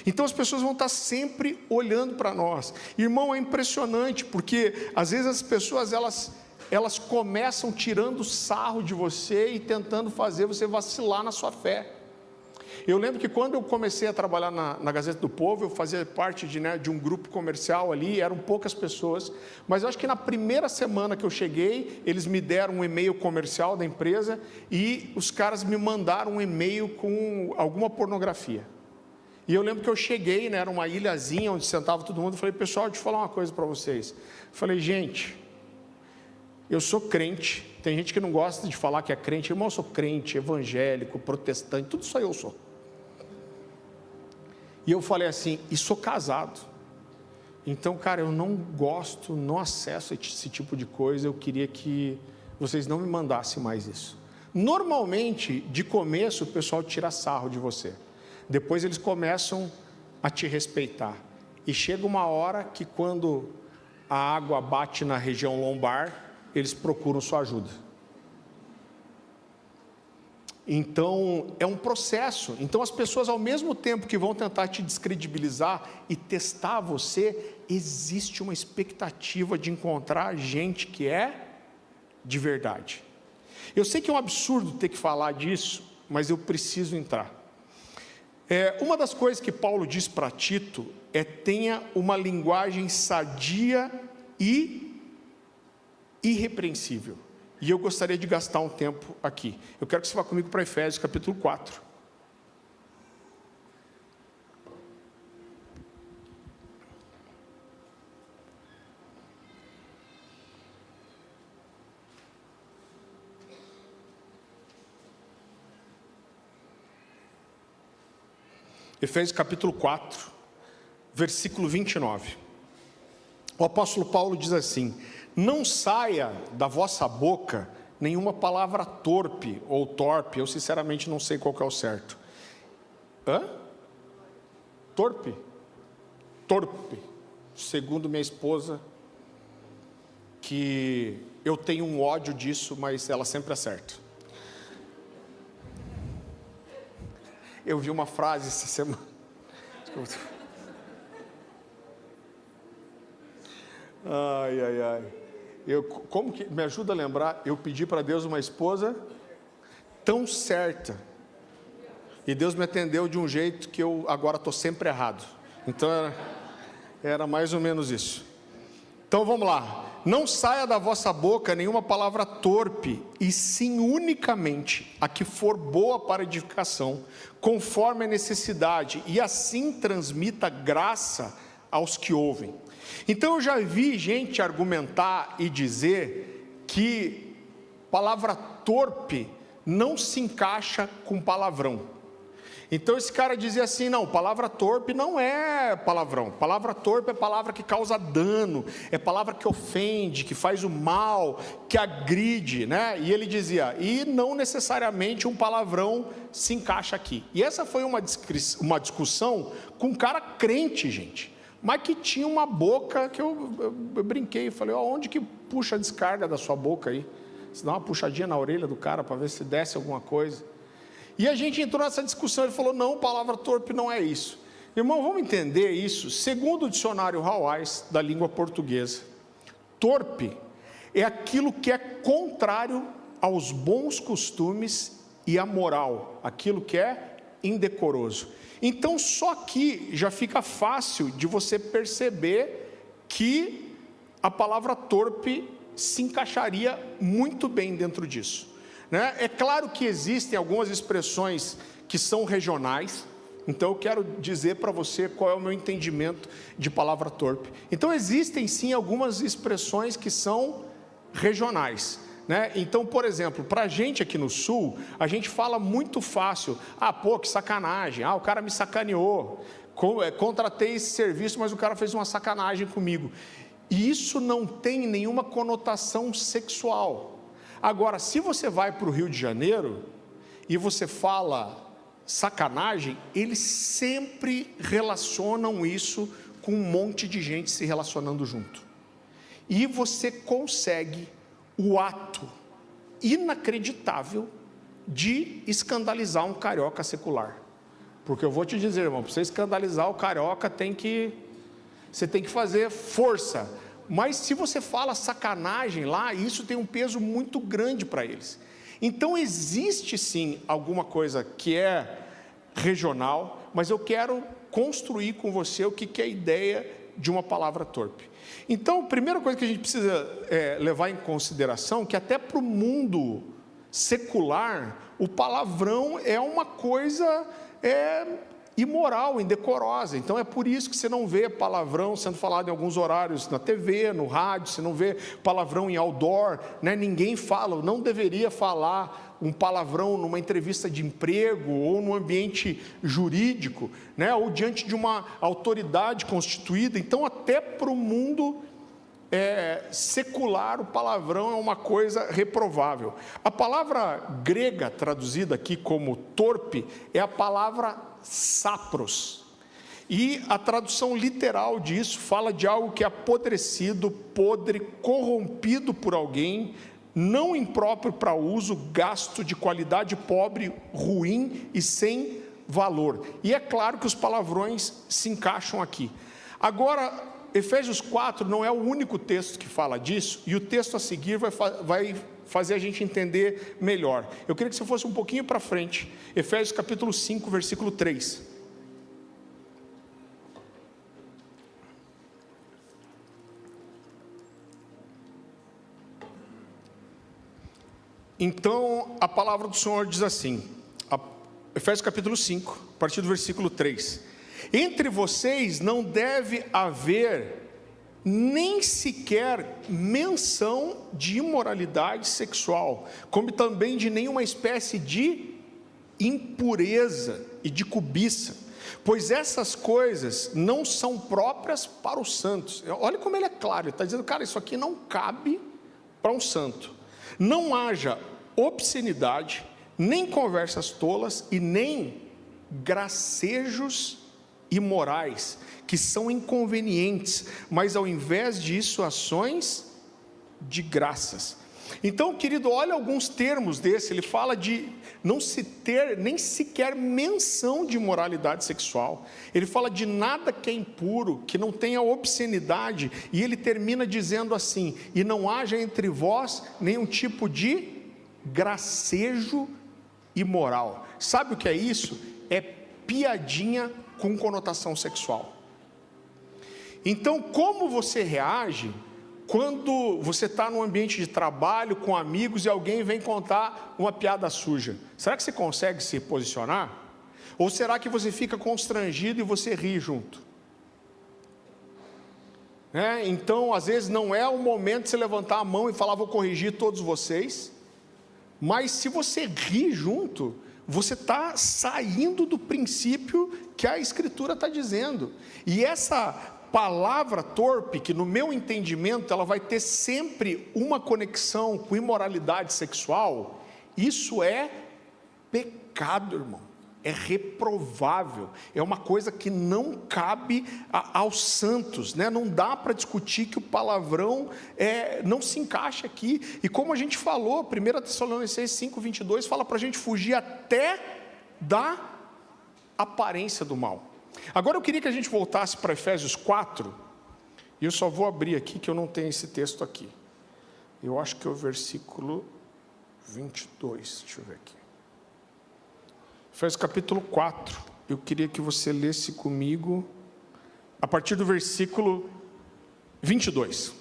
Então as pessoas vão estar sempre olhando para nós. Irmão, é impressionante, porque às vezes as pessoas elas começam tirando sarro de você e tentando fazer você vacilar na sua fé. Eu lembro que quando eu comecei a trabalhar na Gazeta do Povo, eu fazia parte de um grupo comercial ali, eram poucas pessoas, mas eu acho que na primeira semana que eu cheguei, eles me deram um e-mail comercial da empresa, e os caras me mandaram um e-mail com alguma pornografia. E eu lembro que eu cheguei, era uma ilhazinha onde sentava todo mundo, eu falei: pessoal, deixa eu falar uma coisa para vocês. Eu falei: gente, eu sou crente, tem gente que não gosta de falar que é crente, irmão, eu sou crente, evangélico, protestante, tudo isso aí eu sou. E eu falei assim, e sou casado. Então, cara, eu não gosto, não acesso esse tipo de coisa, eu queria que vocês não me mandassem mais isso. Normalmente, de começo, o pessoal tira sarro de você. Depois eles começam a te respeitar. E chega uma hora que quando a água bate na região lombar, eles procuram sua ajuda. Então, é um processo. Então, as pessoas, ao mesmo tempo que vão tentar te descredibilizar e testar você, existe uma expectativa de encontrar gente que é de verdade. Eu sei que é um absurdo ter que falar disso, mas eu preciso entrar. Uma das coisas que Paulo diz para Tito é: tenha uma linguagem sadia e irrepreensível. E eu gostaria de gastar um tempo aqui. Eu quero que você vá comigo para Efésios capítulo 4. Efésios capítulo 4, versículo 29. O apóstolo Paulo diz assim: não saia da vossa boca nenhuma palavra torpe ou torpe. Eu sinceramente não sei qual que é o certo. Torpe? Torpe. Segundo minha esposa, que eu tenho um ódio disso, mas ela sempre acerta. Eu vi uma frase essa semana. Ai. Como que me ajuda a lembrar? Eu pedi para Deus uma esposa tão certa, e Deus me atendeu de um jeito que eu agora estou sempre errado. Então era mais ou menos isso. Então vamos lá. Não saia da vossa boca nenhuma palavra torpe, e sim unicamente a que for boa para edificação, conforme a necessidade, e assim transmita graça aos que ouvem. Então eu já vi gente argumentar e dizer que palavra torpe não se encaixa com palavrão. Então esse cara dizia assim: não, palavra torpe não é palavrão. Palavra torpe é palavra que causa dano, é palavra que ofende, que faz o mal, que agride, né? E ele dizia, e não necessariamente um palavrão se encaixa aqui. E essa foi uma discussão com um cara crente, gente, mas que tinha uma boca que eu brinquei, falei: onde que puxa a descarga da sua boca aí? Você dá uma puxadinha na orelha do cara para ver se desce alguma coisa. E a gente entrou nessa discussão, ele falou: não, palavra torpe não é isso. Irmão, vamos entender isso. Segundo o dicionário Hawais da língua portuguesa, torpe é aquilo que é contrário aos bons costumes e à moral, aquilo que é indecoroso. Então só aqui já fica fácil de você perceber que a palavra torpe se encaixaria muito bem dentro disso. É claro que existem algumas expressões que são regionais, então eu quero dizer para você qual é o meu entendimento de palavra torpe. Então existem sim algumas expressões que são regionais, Então, por exemplo, para a gente aqui no Sul, a gente fala muito fácil: que sacanagem, o cara me sacaneou, contratei esse serviço, mas o cara fez uma sacanagem comigo. E isso não tem nenhuma conotação sexual. Agora, se você vai para o Rio de Janeiro e você fala sacanagem, eles sempre relacionam isso com um monte de gente se relacionando junto. E você consegue o ato inacreditável de escandalizar um carioca secular. Porque eu vou te dizer, irmão, para você escandalizar o carioca, você tem que fazer força. Mas se você fala sacanagem lá, isso tem um peso muito grande para eles. Então existe sim alguma coisa que é regional, mas eu quero construir com você o que é a ideia de uma palavra torpe. Então, a primeira coisa que a gente precisa levar em consideração, que até para o mundo secular, o palavrão é uma coisa imoral, indecorosa. Então é por isso que você não vê palavrão sendo falado em alguns horários na TV, no rádio, você não vê palavrão em outdoor, né? Ninguém fala, não deveria falar um palavrão numa entrevista de emprego ou num ambiente jurídico, né? Ou diante de uma autoridade constituída. Então até para o mundo secular, o palavrão é uma coisa reprovável. A palavra grega traduzida aqui como torpe é a palavra sapros, e a tradução literal disso fala de algo que é apodrecido, podre, corrompido por alguém, não impróprio para uso, gasto, de qualidade pobre, ruim e sem valor. E é claro que os palavrões se encaixam aqui. Agora, Efésios 4 não é o único texto que fala disso, e o texto a seguir vai fazer a gente entender melhor. Eu queria que você fosse um pouquinho para frente, Efésios capítulo 5, versículo 3. Então, a palavra do Senhor diz assim, Efésios capítulo 5, a partir do versículo 3. Entre vocês não deve haver nem sequer menção de imoralidade sexual, como também de nenhuma espécie de impureza e de cobiça, pois essas coisas não são próprias para os santos. Olha como ele é claro, ele está dizendo, cara, isso aqui não cabe para um santo. Não haja obscenidade, nem conversas tolas e nem gracejos imorais, que são inconvenientes, mas ao invés disso, ações de graças. Então, querido, olha alguns termos desse, ele fala de não se ter nem sequer menção de imoralidade sexual, ele fala de nada que é impuro, que não tenha obscenidade, e ele termina dizendo assim, e não haja entre vós nenhum tipo de gracejo imoral. Sabe o que é isso? É piadinha com conotação sexual. Então, como você reage quando você está num ambiente de trabalho, com amigos, e alguém vem contar uma piada suja? Será que você consegue se posicionar? Ou será que você fica constrangido e você ri junto? Então, às vezes não é o momento de você levantar a mão e falar, vou corrigir todos vocês, mas se você ri junto, você está saindo do princípio que a Escritura está dizendo. E essa palavra torpe, que no meu entendimento ela vai ter sempre uma conexão com imoralidade sexual, isso é pecado, irmão. É reprovável, é uma coisa que não cabe aos santos, né? Não dá para discutir que o palavrão não se encaixa aqui. E como a gente falou, 1 Tessalonicenses 5:22 fala para a gente fugir até da aparência do mal. Agora eu queria que a gente voltasse para Efésios 4, e eu só vou abrir aqui que eu não tenho esse texto aqui. Eu acho que é o versículo 22, deixa eu ver aqui. Efésios capítulo 4, eu queria que você lesse comigo, a partir do versículo 22.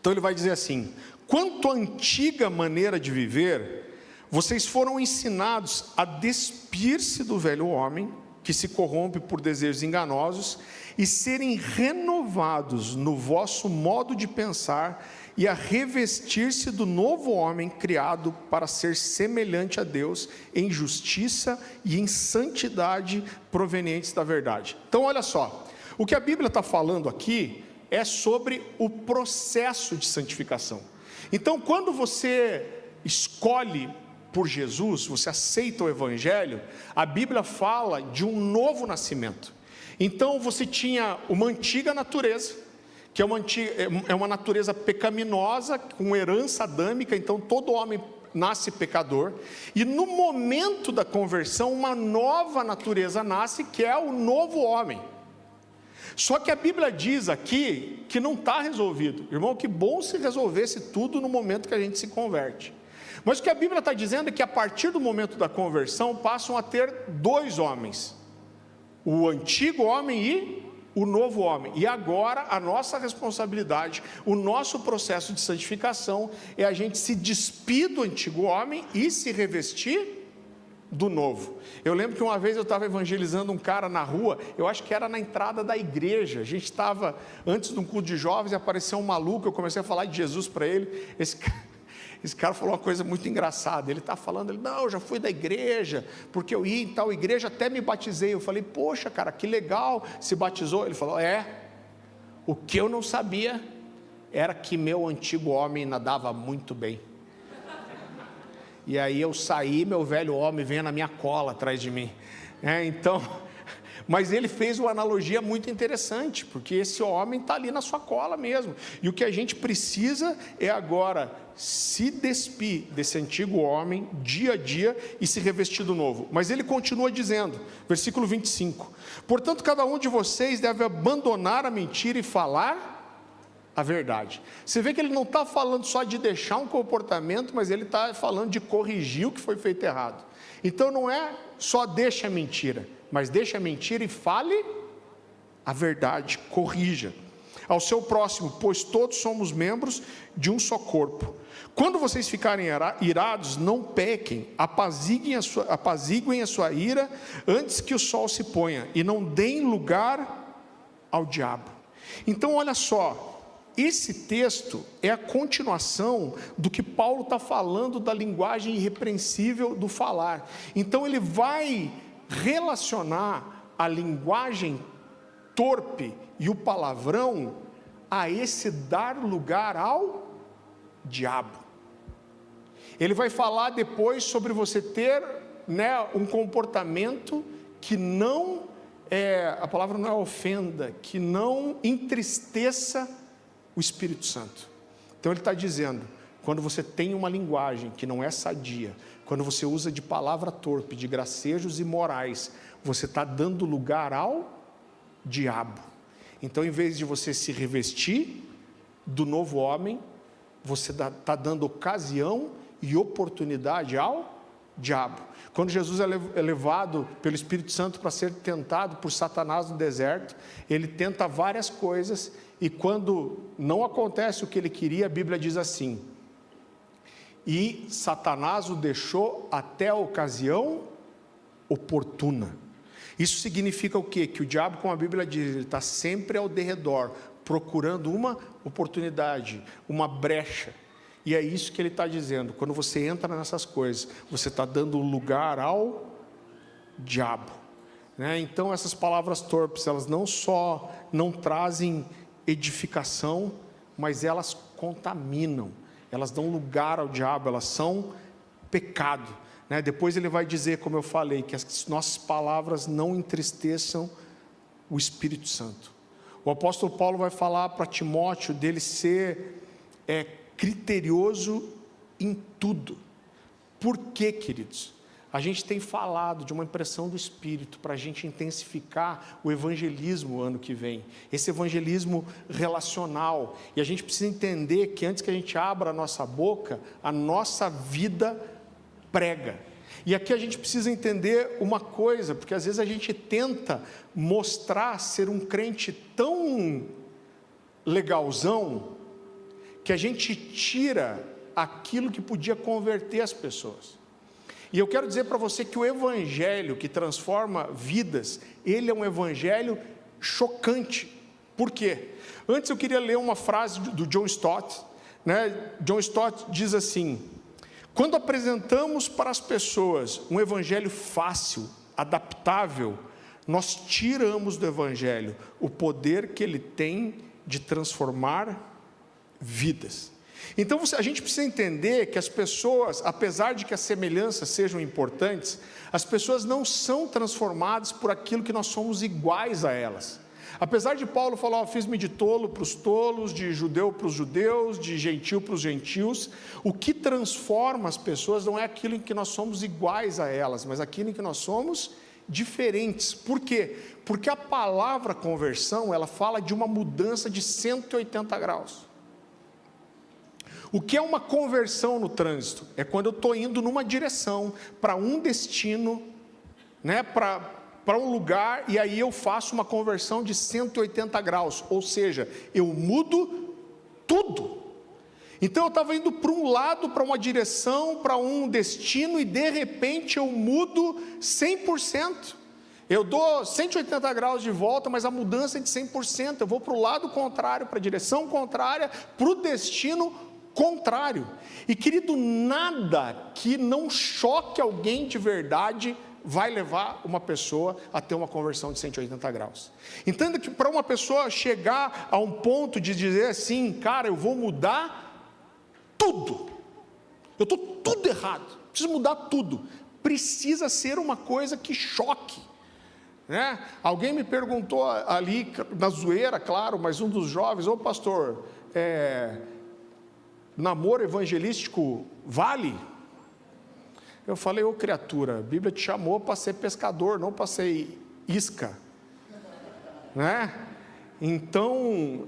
Então ele vai dizer assim, quanto à antiga maneira de viver, vocês foram ensinados a despir-se do velho homem, que se corrompe por desejos enganosos, e serem renovados no vosso modo de pensar, e a revestir-se do novo homem criado para ser semelhante a Deus em justiça e em santidade provenientes da verdade. Então olha só, o que a Bíblia está falando aqui é sobre o processo de santificação. Então quando você escolhe por Jesus, você aceita o Evangelho, a Bíblia fala de um novo nascimento. Então você tinha uma antiga natureza, que é uma natureza pecaminosa, com herança adâmica, então todo homem nasce pecador, e no momento da conversão, uma nova natureza nasce, que é o novo homem. Só que a Bíblia diz aqui, que não está resolvido. Irmão, que bom se resolvesse tudo no momento que a gente se converte. Mas o que a Bíblia está dizendo é que a partir do momento da conversão, passam a ter dois homens, o antigo homem e o novo homem. E agora a nossa responsabilidade, o nosso processo de santificação é a gente se despir do antigo homem e se revestir do novo. Eu lembro que uma vez eu estava evangelizando um cara na rua, eu acho que era na entrada da igreja, a gente estava antes de um culto de jovens e apareceu um maluco, eu comecei a falar de Jesus para ele, esse cara falou uma coisa muito engraçada, ele está falando, não, eu já fui da igreja, porque eu ia em tal igreja, até me batizei, eu falei, poxa cara, que legal, se batizou? Ele falou, o que eu não sabia era que meu antigo homem nadava muito bem. E aí eu saí, meu velho homem veio na minha cola atrás de mim. Então, mas ele fez uma analogia muito interessante, porque esse homem está ali na sua cola mesmo. E o que a gente precisa é agora se despir desse antigo homem, dia a dia, e se revestir do novo. Mas ele continua dizendo, versículo 25, portanto cada um de vocês deve abandonar a mentira e falar a verdade. Você vê que ele não está falando só de deixar um comportamento, mas ele está falando de corrigir o que foi feito errado. Então não é só deixa a mentira, mas deixa a mentira e fale a verdade, corrija. Ao seu próximo, pois todos somos membros de um só corpo. Quando vocês ficarem irados, não pequem, apaziguem a sua ira antes que o sol se ponha, e não deem lugar ao diabo. Então olha só, esse texto é a continuação do que Paulo está falando da linguagem irrepreensível do falar. Então ele vai relacionar a linguagem torpe e o palavrão a esse dar lugar ao diabo. Ele vai falar depois sobre você ter, um comportamento que não a palavra não é ofenda, que não entristeça o Espírito Santo. Então ele está dizendo, quando você tem uma linguagem que não é sadia, quando você usa de palavra torpe, de gracejos imorais, você está dando lugar ao diabo. Então em vez de você se revestir do novo homem, você está dando ocasião e oportunidade ao diabo. Quando Jesus é levado pelo Espírito Santo para ser tentado por Satanás no deserto, ele tenta várias coisas, e quando não acontece o que ele queria, a Bíblia diz assim, e Satanás o deixou até a ocasião oportuna. Isso significa o quê? Que o diabo, como a Bíblia diz, ele está sempre ao derredor, procurando uma oportunidade, uma brecha. E é isso que ele está dizendo, quando você entra nessas coisas, você está dando lugar ao diabo. Então essas palavras torpes, elas não só não trazem edificação, mas elas contaminam, elas dão lugar ao diabo, elas são pecado. Depois ele vai dizer, como eu falei, que as nossas palavras não entristeçam o Espírito Santo. O apóstolo Paulo vai falar para Timóteo dele ser criterioso em tudo. Por quê, queridos? A gente tem falado de uma impressão do Espírito para a gente intensificar o evangelismo ano que vem, esse evangelismo relacional, e a gente precisa entender que antes que a gente abra a nossa boca, a nossa vida prega. E aqui a gente precisa entender uma coisa, porque às vezes a gente tenta mostrar ser um crente tão legalzão, que a gente tira aquilo que podia converter as pessoas. E eu quero dizer para você que o evangelho que transforma vidas, ele é um evangelho chocante. Por quê? Antes eu queria ler uma frase do John Stott. John Stott diz assim, quando apresentamos para as pessoas um evangelho fácil, adaptável, nós tiramos do evangelho o poder que ele tem de transformar vidas. Então a gente precisa entender que as pessoas, apesar de que as semelhanças sejam importantes, as pessoas não são transformadas por aquilo que nós somos iguais a elas. Apesar de Paulo falar, fiz-me de tolo para os tolos, de judeu para os judeus, de gentil para os gentios, o que transforma as pessoas não é aquilo em que nós somos iguais a elas, mas aquilo em que nós somos diferentes. Por quê? Porque a palavra conversão, ela fala de uma mudança de 180 graus. O que é uma conversão no trânsito? É quando eu estou indo numa direção, para um destino, para um lugar, e aí eu faço uma conversão de 180 graus, ou seja, eu mudo tudo. Então eu estava indo para um lado, para uma direção, para um destino, e de repente eu mudo 100%. Eu dou 180 graus de volta, mas a mudança é de 100%. Eu vou para o lado contrário, para a direção contrária, para o destino contrário. E querido, nada que não choque alguém de verdade vai levar uma pessoa a ter uma conversão de 180 graus. Entenda que para uma pessoa chegar a um ponto de dizer assim, cara, eu vou mudar tudo, eu estou tudo errado, preciso mudar tudo, precisa ser uma coisa que choque, né? Alguém me perguntou ali, na zoeira, claro, mas um dos jovens, ô pastor, namoro evangelístico vale? Eu falei, ô criatura, a Bíblia te chamou para ser pescador, não para ser isca, né? Então,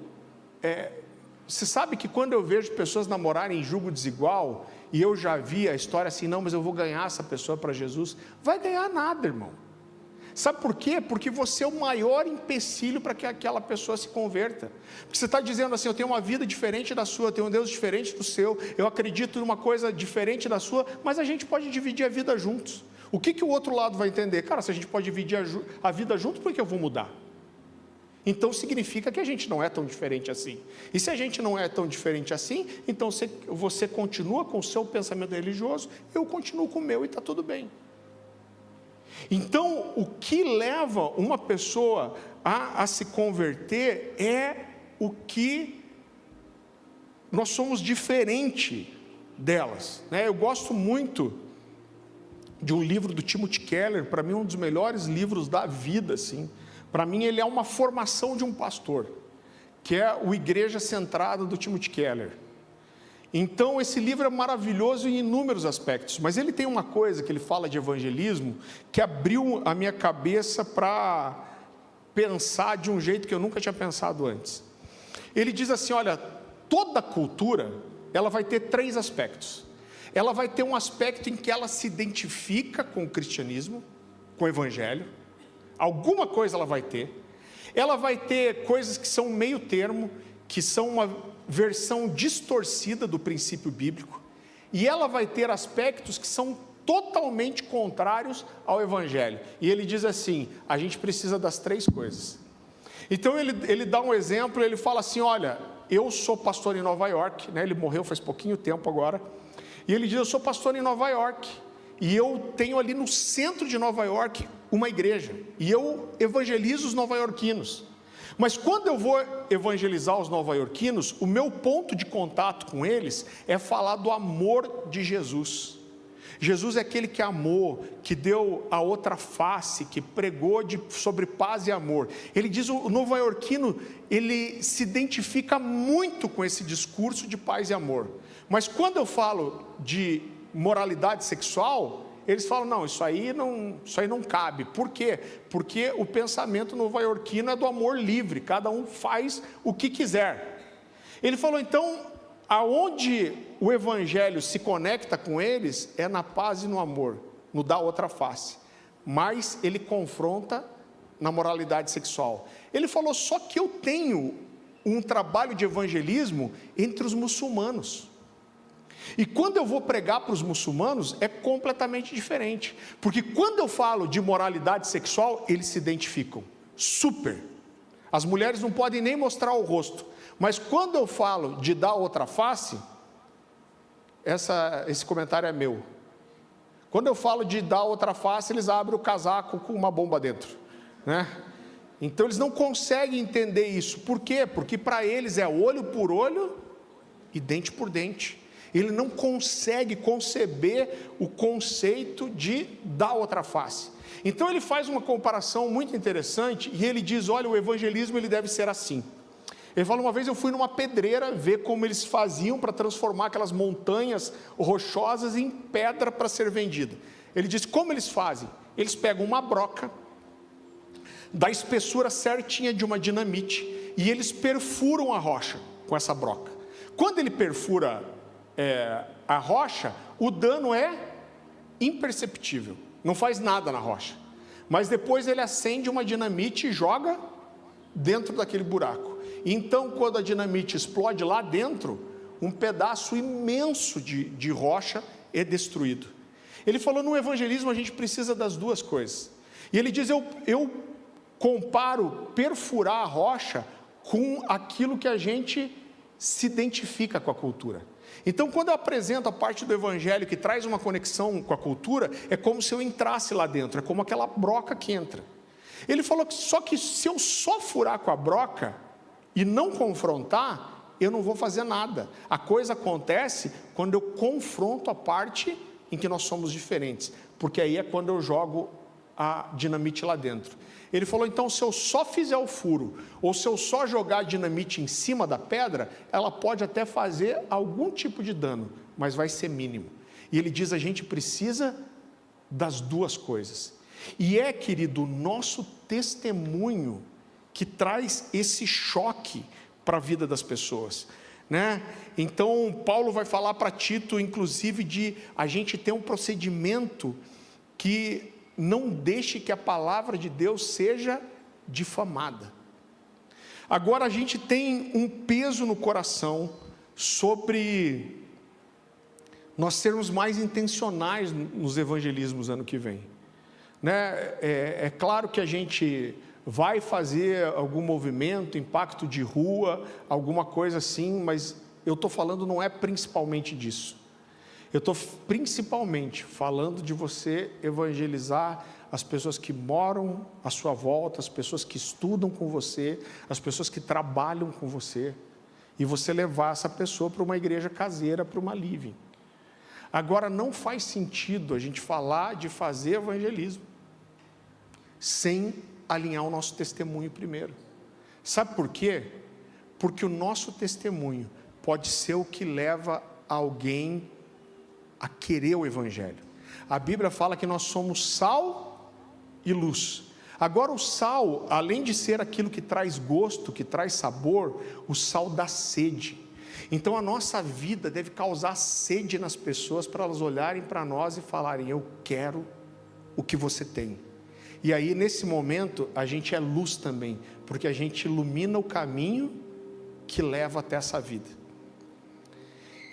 você sabe que quando eu vejo pessoas namorarem em julgo desigual, e eu já vi a história assim, não, mas eu vou ganhar essa pessoa para Jesus, vai ganhar nada, irmão. Sabe por quê? Porque você é o maior empecilho para que aquela pessoa se converta. Porque você está dizendo assim, eu tenho uma vida diferente da sua, eu tenho um Deus diferente do seu, eu acredito em uma coisa diferente da sua, mas a gente pode dividir a vida juntos. O que o outro lado vai entender? Cara, se a gente pode dividir a vida juntos, por que eu vou mudar? Então significa que a gente não é tão diferente assim. E se a gente não é tão diferente assim, então você continua com o seu pensamento religioso, eu continuo com o meu e está tudo bem. Então, o que leva uma pessoa a se converter é o que nós somos diferente delas, né? Eu gosto muito de um livro do Timothy Keller, para mim um dos melhores livros da vida, assim. Para mim ele é uma formação de um pastor, que é o Igreja Centrada do Timothy Keller. Então esse livro é maravilhoso em inúmeros aspectos, mas ele tem uma coisa que ele fala de evangelismo, que abriu a minha cabeça para pensar de um jeito que eu nunca tinha pensado antes. Ele diz assim, olha, toda cultura, ela vai ter 3 aspectos. Ela vai ter um aspecto em que ela se identifica com o cristianismo, com o evangelho, alguma coisa ela vai ter. Ela vai ter coisas que são meio termo, que são uma versão distorcida do princípio bíblico, e ela vai ter aspectos que são totalmente contrários ao evangelho. E ele diz assim, a gente precisa das 3 coisas. Então ele dá um exemplo, ele fala assim, olha, eu sou pastor em Nova York, né? Ele morreu faz pouquinho tempo agora, e ele diz, eu sou pastor em Nova York, e eu tenho ali no centro de Nova York uma igreja, e eu evangelizo os nova-iorquinos. Mas quando eu vou evangelizar os nova-iorquinos, o meu ponto de contato com eles é falar do amor de Jesus. Jesus é aquele que amou, que deu a outra face, que pregou sobre paz e amor. Ele diz, o nova-iorquino, ele se identifica muito com esse discurso de paz e amor. Mas quando eu falo de moralidade sexual, eles falam, não, isso aí não cabe. Por quê? Porque o pensamento nova-iorquino é do amor livre, cada um faz o que quiser. Ele falou, então, aonde o evangelho se conecta com eles, é na paz e no amor, no dar outra face. Mas ele confronta na moralidade sexual. Ele falou, só que eu tenho um trabalho de evangelismo entre os muçulmanos. E quando eu vou pregar para os muçulmanos, é completamente diferente. Porque quando eu falo de moralidade sexual, eles se identificam. Super. As mulheres não podem nem mostrar o rosto. Mas quando eu falo de dar outra face, esse comentário é meu. Quando eu falo de dar outra face, eles abrem o casaco com uma bomba dentro, né? Então eles não conseguem entender isso. Por quê? Porque para eles é olho por olho e dente por dente. Ele não consegue conceber o conceito de dar outra face. Então ele faz uma comparação muito interessante e ele diz, olha, o evangelismo ele deve ser assim. Ele fala, uma vez eu fui numa pedreira ver como eles faziam para transformar aquelas montanhas rochosas em pedra para ser vendida. Ele diz, como eles fazem? Eles pegam uma broca, da espessura certinha de uma dinamite, e eles perfuram a rocha com essa broca. Quando ele perfura a rocha, o dano é imperceptível, não faz nada na rocha, mas depois ele acende uma dinamite e joga dentro daquele buraco. Então quando a dinamite explode lá dentro, um pedaço imenso de rocha é destruído. Ele falou, no evangelismo a gente precisa das duas coisas. E ele diz, eu comparo perfurar a rocha com aquilo que a gente se identifica com a cultura. Então, quando eu apresento a parte do evangelho que traz uma conexão com a cultura, é como se eu entrasse lá dentro, é como aquela broca que entra. Ele falou que só que se eu só furar com a broca e não confrontar, eu não vou fazer nada. A coisa acontece quando eu confronto a parte em que nós somos diferentes, porque aí é quando eu jogo a dinamite lá dentro. Ele falou, então, se eu só fizer o furo, ou se eu só jogar a dinamite em cima da pedra, ela pode até fazer algum tipo de dano, mas vai ser mínimo. E ele diz, a gente precisa das duas coisas. E é, querido, o nosso testemunho que traz esse choque para a vida das pessoas, né? Então, Paulo vai falar para Tito, inclusive, de a gente ter um procedimento que não deixe que a palavra de Deus seja difamada. Agora a gente tem um peso no coração sobre nós sermos mais intencionais nos evangelismos ano que vem, né? É claro que a gente vai fazer algum movimento, impacto de rua, alguma coisa assim, mas eu estou falando não é principalmente disso. Eu estou principalmente falando de você evangelizar as pessoas que moram à sua volta, as pessoas que estudam com você, as pessoas que trabalham com você, e você levar essa pessoa para uma igreja caseira, para uma living. Agora, não faz sentido a gente falar de fazer evangelismo sem alinhar o nosso testemunho primeiro. Sabe por quê? Porque o nosso testemunho pode ser o que leva alguém a querer o evangelho. A Bíblia fala que nós somos sal e luz. Agora o sal, além de ser aquilo que traz gosto, que traz sabor, o sal dá sede. Então a nossa vida deve causar sede nas pessoas, para elas olharem para nós e falarem, eu quero o que você tem. E aí nesse momento a gente é luz também, porque a gente ilumina o caminho que leva até essa vida.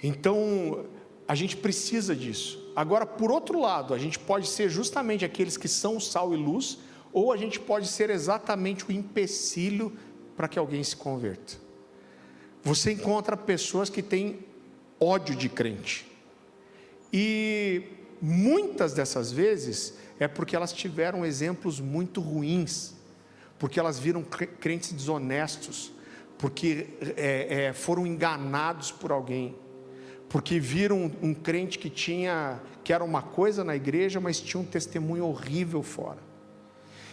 Então a gente precisa disso. Agora, por outro lado, a gente pode ser justamente aqueles que são sal e luz, ou a gente pode ser exatamente o empecilho para que alguém se converta. Você encontra pessoas que têm ódio de crente, e muitas dessas vezes é porque elas tiveram exemplos muito ruins, porque elas viram crentes desonestos, porque foram enganados por alguém, porque viram um crente que era uma coisa na igreja, mas tinha um testemunho horrível fora.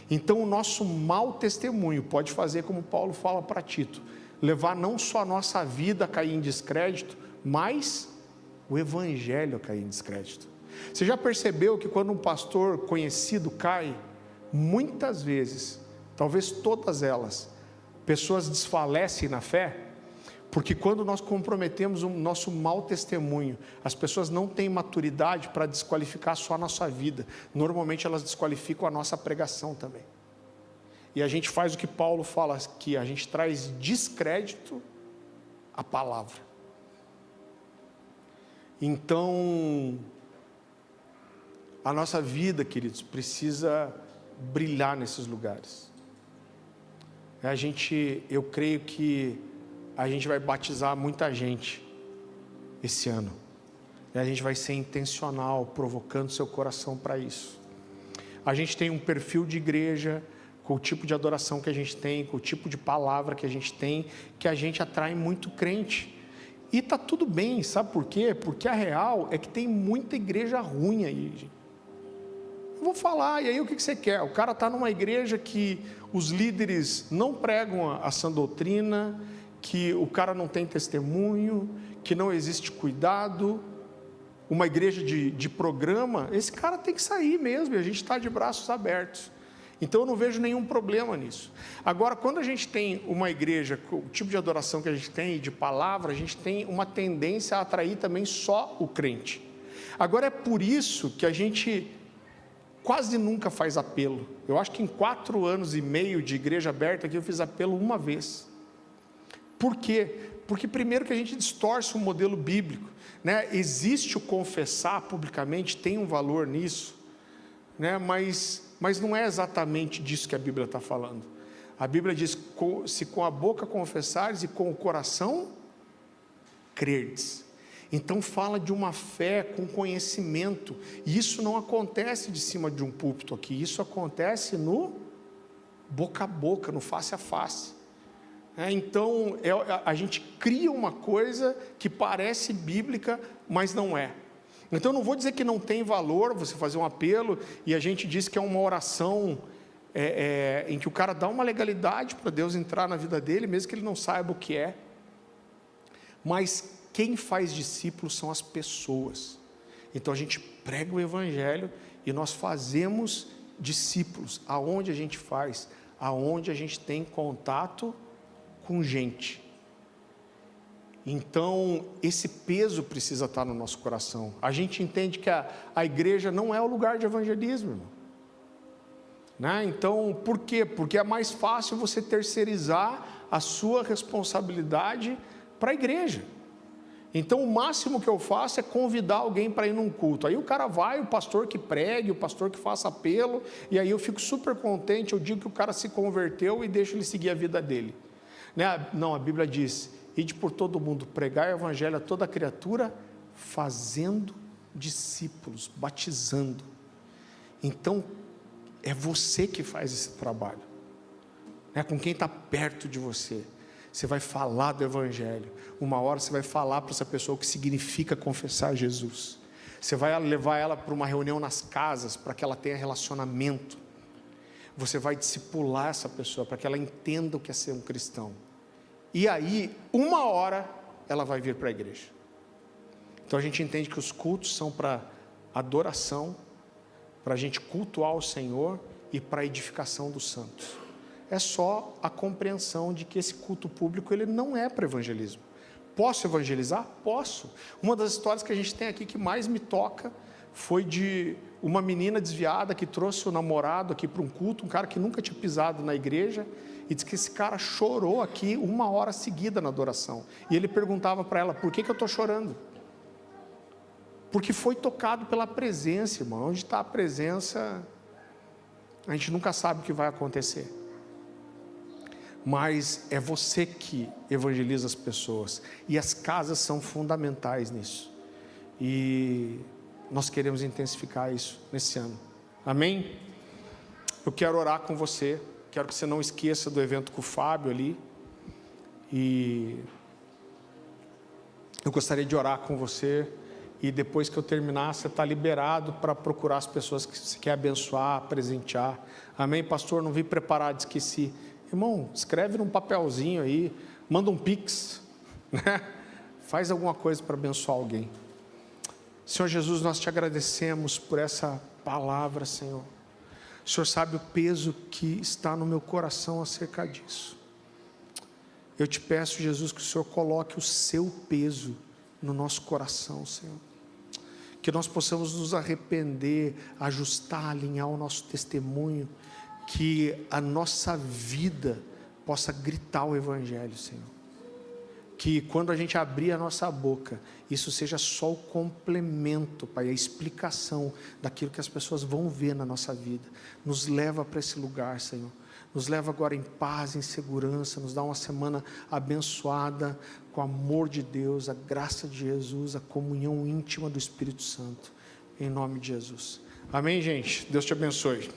Então o nosso mau testemunho pode fazer, como Paulo fala para Tito, levar não só a nossa vida a cair em descrédito, mas o evangelho a cair em descrédito. Você já percebeu que quando um pastor conhecido cai, muitas vezes, talvez todas elas, pessoas desfalecem na fé? Porque quando nós comprometemos o nosso mau testemunho, as pessoas não têm maturidade para desqualificar só a nossa vida. Normalmente elas desqualificam a nossa pregação também. E a gente faz o que Paulo fala aqui, a gente traz descrédito à palavra. Então, a nossa vida, queridos, precisa brilhar nesses lugares. Eu creio que a gente vai batizar muita gente esse ano. E a gente vai ser intencional, provocando seu coração para isso. A gente tem um perfil de igreja, com o tipo de adoração que a gente tem, com o tipo de palavra que a gente tem, que a gente atrai muito crente. E está tudo bem, sabe por quê? Porque a real é que tem muita igreja ruim aí, gente. Eu vou falar, e aí o que você quer? O cara está numa igreja que os líderes não pregam a sã doutrina, que o cara não tem testemunho, que não existe cuidado, uma igreja de programa, esse cara tem que sair mesmo, e a gente está de braços abertos. Então eu não vejo nenhum problema nisso. Agora, quando a gente tem uma igreja, o tipo de adoração que a gente tem, de palavra, a gente tem uma tendência a atrair também só o crente. Agora é por isso que a gente quase nunca faz apelo. Eu acho que em 4 anos e meio de igreja aberta aqui eu fiz apelo uma vez. Por quê? Porque primeiro que a gente distorce o modelo bíblico, né? Existe o confessar publicamente, tem um valor nisso, né? Mas não é exatamente disso que a Bíblia está falando. A Bíblia diz, se com a boca confessares e com o coração crerdes. Então fala de uma fé com conhecimento, e isso não acontece de cima de um púlpito aqui, isso acontece no boca a boca, no face a face. Então a gente cria uma coisa que parece bíblica, mas não é. Então não vou dizer que não tem valor você fazer um apelo, e a gente diz que é uma oração em que o cara dá uma legalidade para Deus entrar na vida dele, mesmo que ele não saiba o que é. Mas quem faz discípulos são as pessoas. Então a gente prega o evangelho e nós fazemos discípulos. Aonde a gente faz? Aonde a gente tem contato com gente. Então esse peso precisa estar no nosso coração. A gente entende que a igreja não é o lugar de evangelismo, irmão, né? Então por quê? Porque é mais fácil você terceirizar a sua responsabilidade para a igreja. Então o máximo que eu faço é convidar alguém para ir num culto, aí o cara vai, o pastor que pregue, o pastor que faça apelo, e aí eu fico super contente, eu digo que o cara se converteu e deixo ele seguir a vida dele, né? Não, a Bíblia diz, ide por todo mundo, pregar o evangelho a toda criatura, fazendo discípulos, batizando. Então é você que faz esse trabalho, né? Com quem está perto de você. Você vai falar do evangelho, uma hora você vai falar para essa pessoa o que significa confessar Jesus, você vai levar ela para uma reunião nas casas, para que ela tenha relacionamento, você vai discipular essa pessoa, para que ela entenda o que é ser um cristão, e aí, uma hora, ela vai vir para a igreja. Então a gente entende que os cultos são para adoração, para a gente cultuar o Senhor, e para a edificação dos santos. É só a compreensão de que esse culto público, ele não é para evangelismo. Posso evangelizar? Posso. Uma das histórias que a gente tem aqui que mais me toca, foi de uma menina desviada que trouxe o namorado aqui para um culto, um cara que nunca tinha pisado na igreja, e diz que esse cara chorou aqui 1 hora seguida na adoração, e ele perguntava para ela, por que eu estou chorando? Porque foi tocado pela presença, irmão. Onde está a presença, a gente nunca sabe o que vai acontecer. Mas é você que evangeliza as pessoas, e as casas são fundamentais nisso, e nós queremos intensificar isso nesse ano, amém? Eu quero orar com você, quero que você não esqueça do evento com o Fábio ali, e eu gostaria de orar com você, e depois que eu terminar, você está liberado para procurar as pessoas que você quer abençoar, presentear, amém? Pastor, não vim preparado, esqueci. Irmão, escreve num papelzinho aí, manda um pix, né? Faz alguma coisa para abençoar alguém. Senhor Jesus, nós te agradecemos por essa palavra, Senhor. O Senhor sabe o peso que está no meu coração acerca disso. Eu te peço, Jesus, que o Senhor coloque o seu peso no nosso coração, Senhor. Que nós possamos nos arrepender, ajustar, alinhar o nosso testemunho, que a nossa vida possa gritar o evangelho, Senhor. Que quando a gente abrir a nossa boca, isso seja só o complemento, Pai, a explicação daquilo que as pessoas vão ver na nossa vida. Nos leva para esse lugar, Senhor. Nos leva agora em paz, em segurança, nos dá uma semana abençoada, com o amor de Deus, a graça de Jesus, a comunhão íntima do Espírito Santo. Em nome de Jesus. Amém, gente? Deus te abençoe.